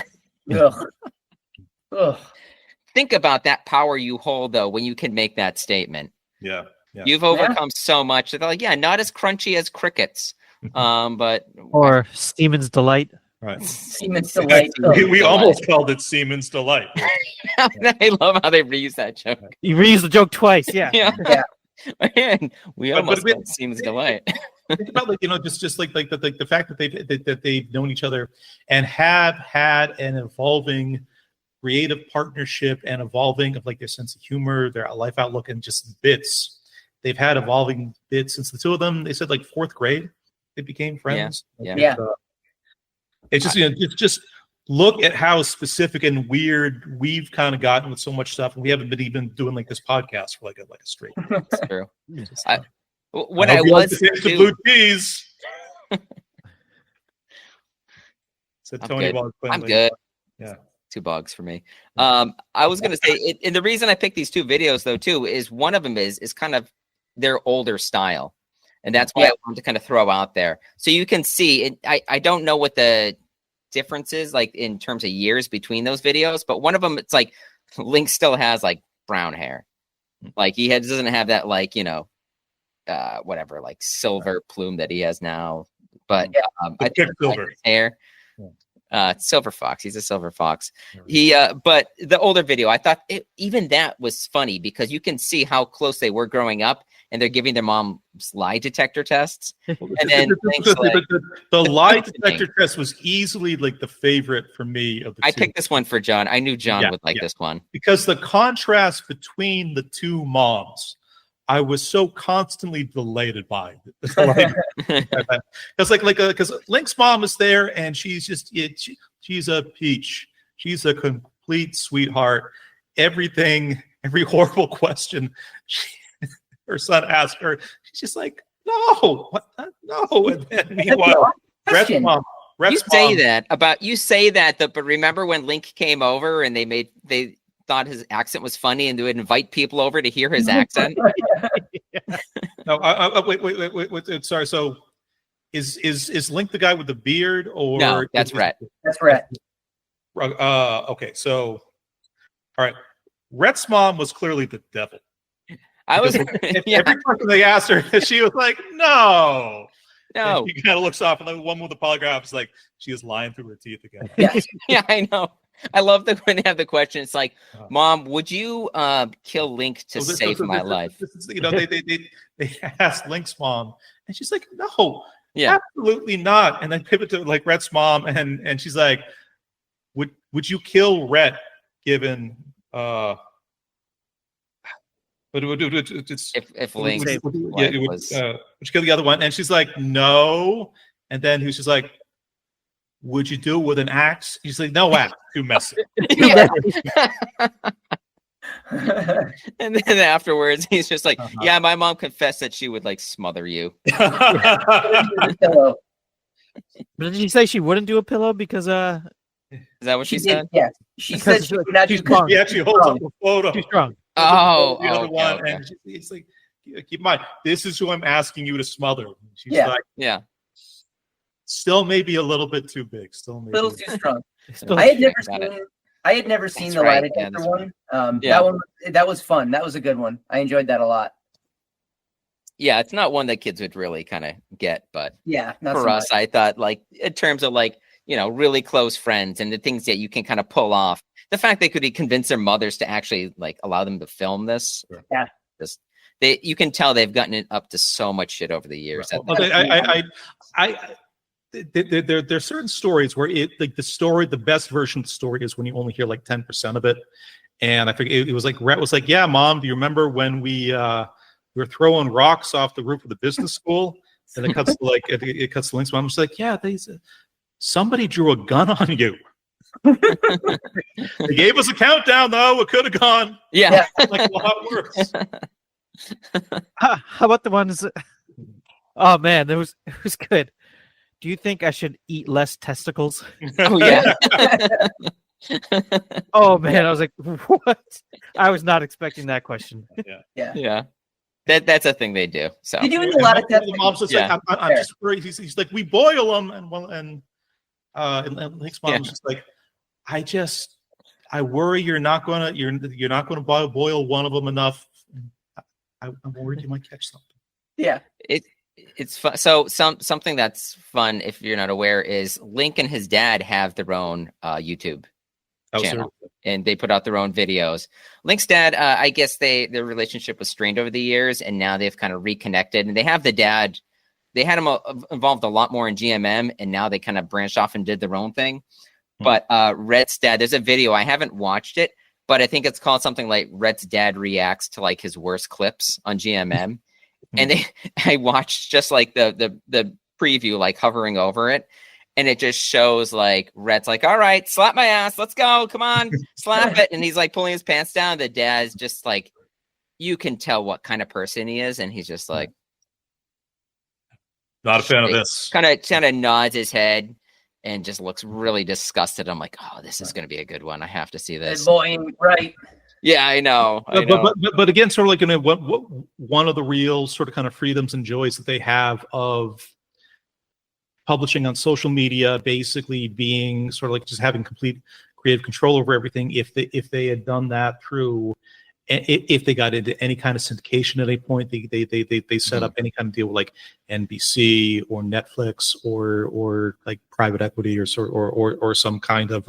think about that power you hold, though, when you can make that statement. Yeah. You've overcome so much. They're like, yeah, not as crunchy as crickets, but Or Siemens Delight. Right. Siemens Delight. We almost called it Siemens Delight. I love how they reuse that joke. You reused the joke twice. Yeah. Yeah. Man, we almost but called it Siemens Delight. Think about just like the fact that they've known each other and have had an evolving creative partnership and evolving of like their sense of humor, their life outlook, and just bits. They've had evolving bits since the two of them. They said like fourth grade they became friends. Yeah. It's just just look at how specific and weird we've kind of gotten with so much stuff, and we haven't been even doing like this podcast for like a straight. That's true. When I was the blue cheese, said Tony. I'm good. Yeah, 2 bugs for me. I was gonna say, and the reason I picked these 2 videos though too is one of them is kind of their older style, and that's why I wanted to kind of throw out there so you can see it. I don't know what the difference is like in terms of years between those videos, but one of them it's like Link still has like brown hair, like he doesn't have that like whatever like silver plume that he has now, but I think silver hair. Silver fox. He's a silver fox. But the older video, I thought even that was funny because you can see how close they were growing up, and they're giving their mom lie detector tests. And then the lie detector test was easily like the favorite for me of the two. I picked this one for John. I knew John would like this one because the contrast between the two moms, I was so constantly delighted by it. Because Link's mom is there and she's just she's a peach. She's a complete sweetheart. Every horrible question her son asked her, she's just like, no, no. And then meanwhile, Rhett's mom. You say that, but remember when Link came over and they thought his accent was funny and they would invite people over to hear his accent? No, wait. Sorry. So, is Link the guy with the beard, or no? That's Rhett. That's Rhett. Okay. So, all right. Rhett's mom was clearly the devil. Every question they asked her, she was like, "No." No. And she kind of looks off, and the one with the polygraph is like, she is lying through her teeth again. Yeah, I know. I love when they have the question. It's like, Mom, would you kill Link to save my life? They asked Link's mom, and she's like, no, absolutely not. And then pivot to like Rhett's mom, and she's like, would you kill Rhett given if Link would you kill the other one? And she's like, no. And then who's just like, would you do it with an axe? He's like, no axe, too messy. And then afterwards, he's just like, yeah, my mom confessed that she would like smother you. But did she say she wouldn't do a pillow because is that what she said? Yeah, she said she would not do. He actually holds up a photo. She's strong. The other one, okay. And it's like, keep in mind, this is who I'm asking you to smother. She's like, still maybe a little bit too big. Still maybe a little too strong. I had never seen the lie detector one. That was fun. That was a good one. I enjoyed that a lot. Yeah, it's not one that kids would really kind of get, but not for us, I thought like in terms of like, really close friends and the things that you can kind of pull off. The fact they could convince their mothers to actually like allow them to film this. Yeah. You can tell they've gotten it up to so much shit over the years. There's certain stories where the best version of the story is when you only hear like 10% of it. And I think it was like Rhett was like, yeah, Mom, do you remember when we were throwing rocks off the roof of the business school? And it cuts to it cuts to Link's mom. She's like, yeah, somebody drew a gun on you. They gave us a countdown though. It could have gone like a lot worse. How about the ones? Oh man, it was good. Do you think I should eat less testicles? Oh yeah. Oh man, I was like, what? I was not expecting that question. Yeah. That's a thing they do. So you do a lot of testicles. Mom's just like, I'm just worried. He's like, we boil them, and Link's mom was just like, I worry you're not gonna boil one of them enough. I'm worried you might catch something. Yeah. It's fun. So something that's fun, if you're not aware, is Link and his dad have their own YouTube channel, and they put out their own videos. Link's dad, I guess their relationship was strained over the years, and now they've kind of reconnected. And they have the dad. They had him involved a lot more in GMM, and now they kind of branched off and did their own thing. But Rhett's dad, there's a video, I haven't watched it, but I think it's called something like Rhett's dad reacts to like his worst clips on GMM. And I watched just like the preview, like hovering over it. And it just shows like Rhett's like, all right, slap my ass. Let's go. Come on, slap it. And he's like pulling his pants down. The dad's just like, you can tell what kind of person he is. And he's just like, not a fan of this. Kind of nods his head and just looks really disgusted. I'm like, oh, this is going to be a good one. I have to see this. Right. Yeah, I know. But again, sort of like one of the real sort of kind of freedoms and joys that they have of publishing on social media, basically being sort of like just having complete creative control over everything. If they had done that through, if they got into any kind of syndication at any point, they set up any kind of deal with like NBC or Netflix or like private equity or some kind of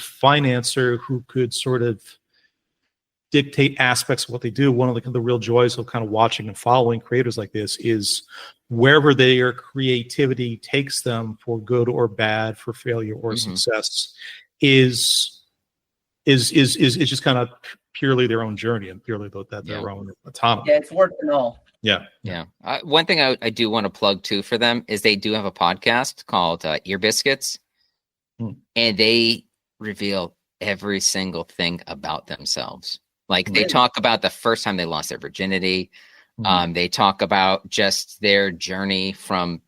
financer who could sort of dictate aspects of what they do. One of the real joys of kind of watching and following creators like this is wherever their creativity takes them, for good or bad, for failure or success, is just kind of purely their own journey and purely their own autonomy. Yeah, it's worth it all. Yeah. One thing I do want to plug too for them is they do have a podcast called Ear Biscuits, and they reveal every single thing about themselves. Like they talk about the first time they lost their virginity. They talk about just their journey from,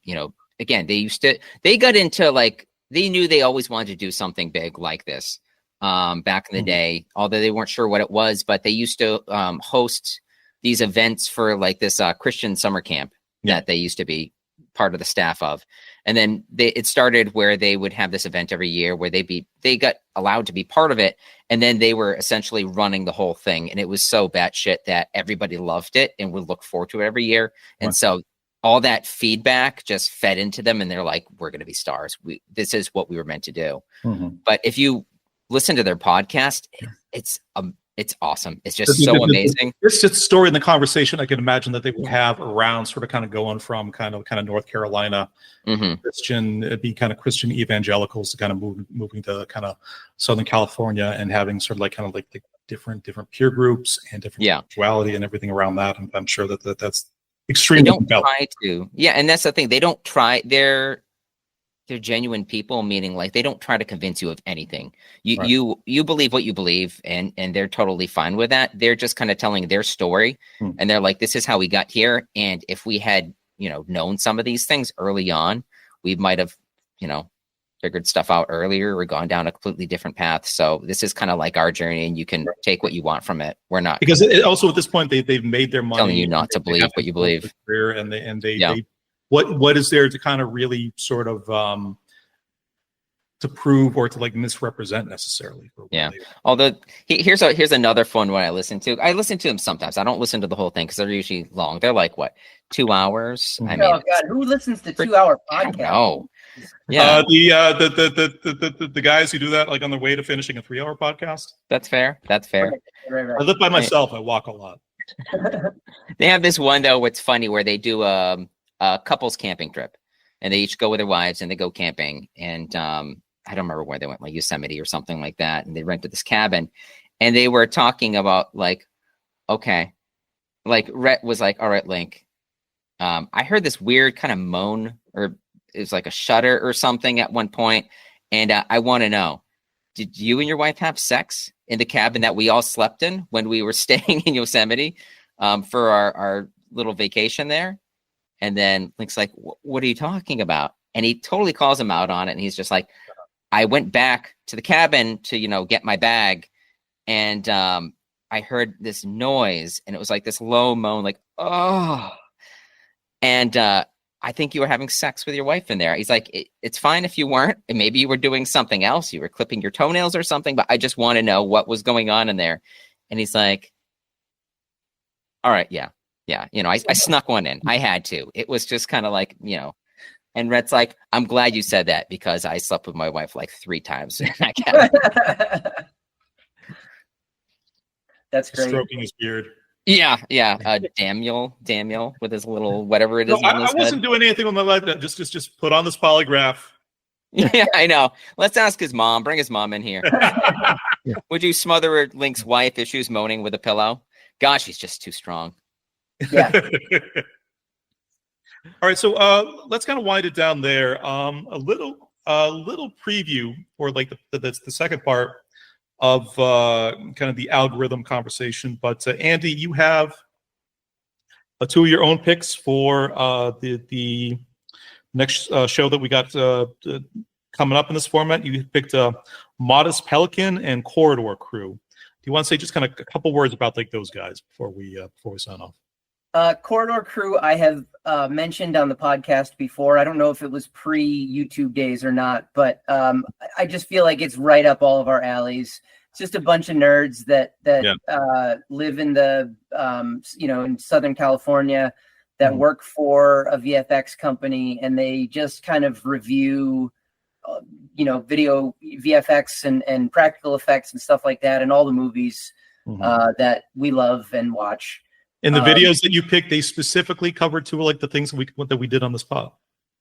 again, they got into like, they knew they always wanted to do something big like this. Back in the day, although they weren't sure what it was, but they used to host these events for like this Christian summer camp that they used to be part of the staff of. And then it started where they would have this event every year where they got allowed to be part of it. And then they were essentially running the whole thing. And it was so batshit that everybody loved it and would look forward to it every year. And so all that feedback just fed into them, and they're like, we're going to be stars. This is what we were meant to do. But if you listen to their podcast, it's awesome. It's just so amazing. It's just a story in the conversation I can imagine that they would have around sort of kind of going from kind of North Carolina Christian, it'd be kind of Christian evangelicals to kind of moving to kind of Southern California and having sort of like the different peer groups and different sexuality and everything around that. And I'm sure that's extremely compelling. And that's the thing. They don't try. They're genuine people, meaning like they don't try to convince you of anything. You believe what you believe, and they're totally fine with that. They're just kind of telling their story, and they're like, this is how we got here. And if we had, known some of these things early on, we might have, figured stuff out earlier or gone down a completely different path. So this is kind of like our journey, and you can take what you want from it. We're not, because also at this point they've made their money, telling you not to believe what you believe. And they what is there to kind of really sort of to prove or to like misrepresent necessarily? Although here's another fun one I listen to. I listen to them sometimes. I don't listen to the whole thing because they're usually long. They're like 2 hours. I mean, God, who listens to 2-hour podcasts? No. Yeah. The guys who do that like on their way to finishing a 3-hour podcast. That's fair. Right. I live by myself. I walk a lot. They have this one though. What's funny where they do a couples camping trip, and they each go with their wives and they go camping. And I don't remember where they went, like Yosemite or something like that. And they rented this cabin, and they were talking about like, okay, like Rhett was like, all right, Link, I heard this weird kind of moan, or it was like a shudder or something at one point. And I want to know, did you and your wife have sex in the cabin that we all slept in when we were staying in Yosemite for our little vacation there? And then Link's like, what are you talking about? And he totally calls him out on it. And he's just like, I went back to the cabin to, get my bag. And I heard this noise, and it was like this low moan, like, oh. And I think you were having sex with your wife in there. He's like, it's fine if you weren't, and maybe you were doing something else. You were clipping your toenails or something, but I just want to know what was going on in there. And he's like, all right, yeah. I snuck one in. I had to. It was just kind of like, and Rhett's like, I'm glad you said that because I slept with my wife like 3 times. That's great. Stroking his beard. Yeah. Daniel with his little whatever it is. I wasn't doing anything with my life. Just put on this polygraph. Yeah, I know. Let's ask his mom. Bring his mom in here. Would you smother Link's wife if she was moaning with a pillow? Gosh, he's just too strong. Yeah. All right, so let's kind of wind it down there. A little preview for like the second part of kind of the algorithm conversation. But Andy, you have 2 of your own picks for the next show that we got coming up in this format. You picked Modest Pelican and Corridor Crew. Do you want to say just kind of a couple words about like those guys before we sign off? Corridor Crew, I have mentioned on the podcast before. I don't know if it was pre-YouTube days or not, but I just feel like it's right up all of our alleys. It's just a bunch of nerds that live in the in Southern California that work for a VFX company, and they just kind of review video VFX and practical effects and stuff like that, and all the movies that we love and watch. And the videos that you picked, they specifically covered 2 of like the things that we did on this pod.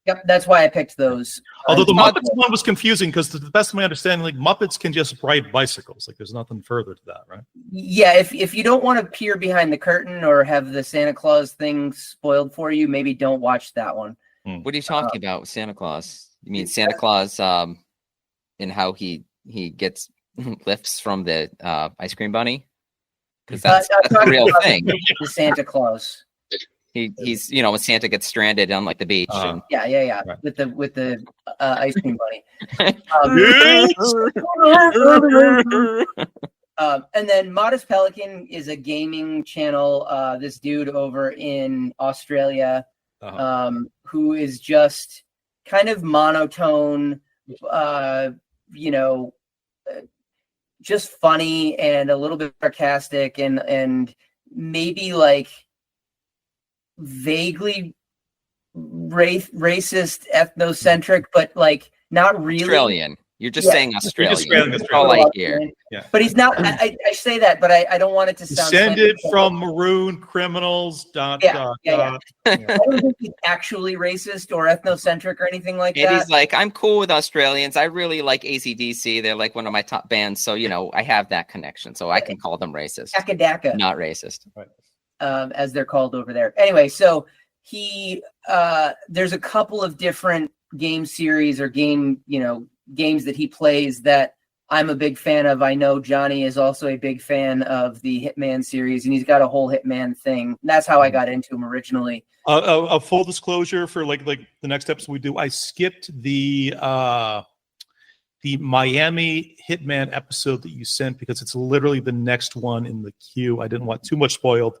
Yep, that's why I picked those. Although the Muppets one was confusing because to the best of my understanding, like Muppets can just ride bicycles. Like there's nothing further to that, right? Yeah, if you don't want to peer behind the curtain or have the Santa Claus thing spoiled for you, maybe don't watch that one. What are you talking about with Santa Claus? You mean Santa Claus and how he gets lifts from the ice cream bunny? Because that's a real thing. The Santa Claus. He's when Santa gets stranded on like the beach. Yeah. Right. With the ice cream bunny. And then Modest Pelican is a gaming channel. This dude over in Australia, who is just kind of monotone, just funny and a little bit sarcastic and maybe like vaguely racist, ethnocentric, but like not really. Australian. You're just saying Australian. That's all I hear. Yeah. But he's not. I say that, but I don't want it to sound descended from maroon criminals. I don't think he's actually racist or ethnocentric or anything like that. And he's like, I'm cool with Australians. I really like AC/DC. They're like one of my top bands. So I have that connection. So I can call them racist. Daka. Not racist. Right. As they're called over there. Anyway, so he there's a couple of different game series or games that he plays that I'm a big fan of. I know Johnny is also a big fan of the Hitman series, and he's got a whole Hitman thing. That's how I got into him originally. A full disclosure for like the next episode we do, I skipped the Miami Hitman episode that you sent because it's literally the next one in the queue. I didn't want too much spoiled,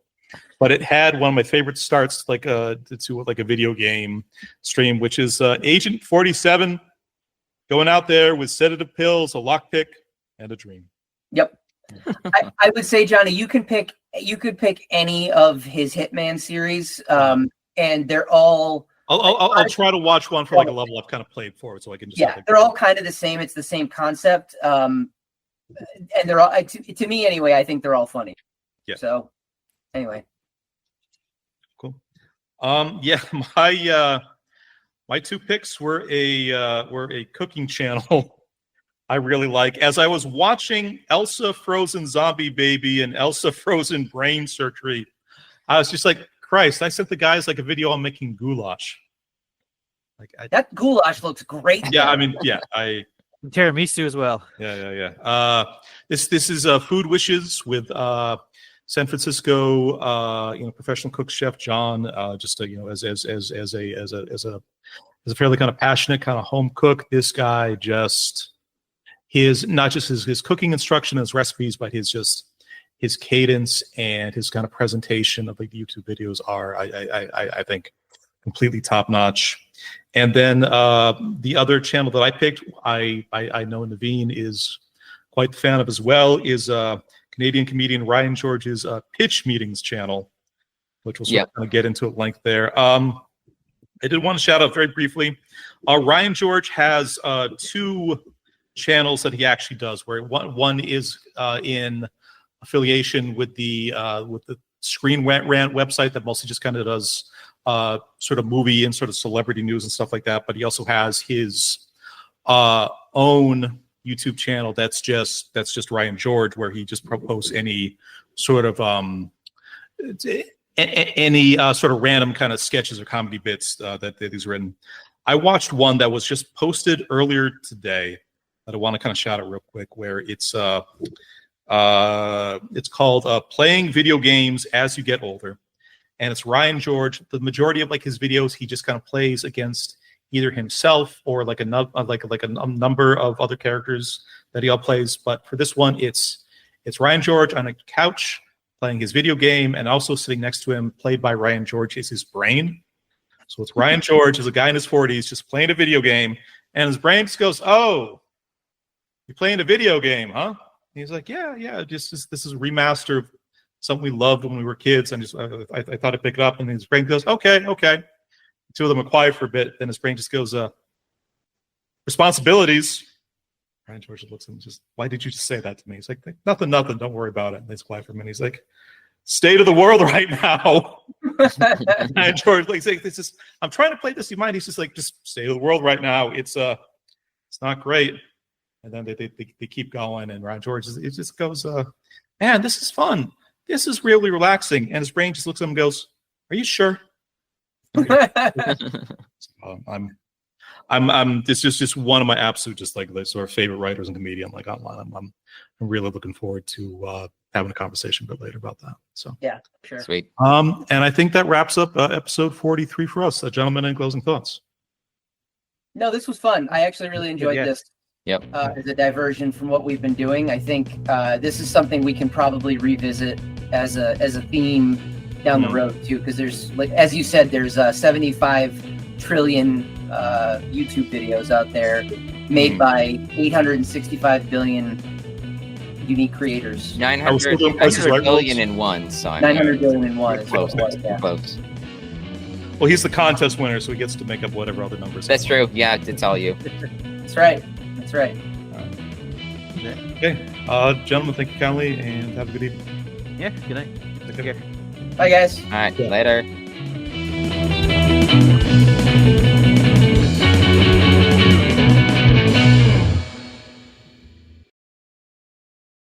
but it had one of my favorite starts to a video game stream, which is Agent 47 going out there with sedative pills, a lockpick, and a dream. Yep. I would say, Johnny, you could pick any of his Hitman series, and they're all. I'll try to watch one for like a level I've kind of played forward, so I can just. Yeah, they're all kind of the same. It's the same concept, and they're all to me anyway. I think they're all funny. Yeah. So, anyway. Cool. My 2 picks were a cooking channel I really like. As I was watching Elsa Frozen Zombie Baby and Elsa Frozen Brain Surgery, I was just like, Christ, I sent the guys like a video on making goulash. That goulash looks great. Yeah, I mean, tiramisu as well. Yeah. This is Food Wishes with San Francisco, professional cook chef John, as a fairly kind of passionate kind of home cook. This guy just not just his cooking instruction, his recipes, but his cadence and his kind of presentation of like the YouTube videos are, I think, completely top notch. And then the other channel that I picked, I know Naveen is quite the fan of as well, is Canadian comedian Ryan George's Pitch Meetings channel, which we'll sort of kind of get into at length there. I did want to shout out very briefly. Ryan George has two channels that he actually does, where one is in affiliation with the Screen Rant website that mostly just kind of does sort of movie and sort of celebrity news and stuff like that. But he also has his own YouTube channel that's just Ryan George, where he just posts any sort of any sort of random kind of sketches or comedy bits that he's written. I watched one that was just posted earlier today that I want to kind of shout out real quick, where it's called Playing Video Games as You Get Older. And it's Ryan George. The majority of like his videos, he just kind of plays against either himself or like a number of other characters that he all plays. But for this one, it's Ryan George on a couch playing his video game, and also sitting next to him, played by Ryan George, is his brain. So it's Ryan George as a guy in his 40s just playing a video game, and his brain just goes, "Oh, you're playing a video game, huh?" And he's like, "Yeah. This is a remaster of something we loved when we were kids." And I thought I'd pick it up, and his brain goes, "Okay." The two of them are quiet for a bit. Then his brain just goes, "Responsibilities." Ryan George looks at him and just, "Why did you just say that to me?" He's like, Nothing. Don't worry about it." And he's quiet for a minute. He's like, "State of the world right now." Ryan George, like, this is, I'm trying to play this in mind. He's just like, "Just state of the world right now. It's not great." And then they keep going, and Ryan George it just goes, "Man, this is fun. This is really relaxing." And his brain just looks at him and goes, "Are you sure?" I'm this is just one of my absolute just like sort of favorite writers and comedian like online. I'm really looking forward to having a conversation a bit later about that. So yeah, sure. Sweet. And I think that wraps up episode 43 for us. Gentlemen, any closing thoughts? No, this was fun. I actually really enjoyed this. Yep. As a diversion from what we've been doing. I think this is something we can probably revisit as a theme down the road too, because there's, like as you said, there's 75 trillion YouTube videos out there made by 865 billion unique creators. 900 billion in one. So 900 billion in one. Close. Close. Well, he's the contest winner, so he gets to make up whatever other numbers. That's true. Yeah, it's all you. That's right. Okay. Gentlemen, thank you kindly, and have a good evening. Yeah, good night. Take care. Bye, guys. All right, later.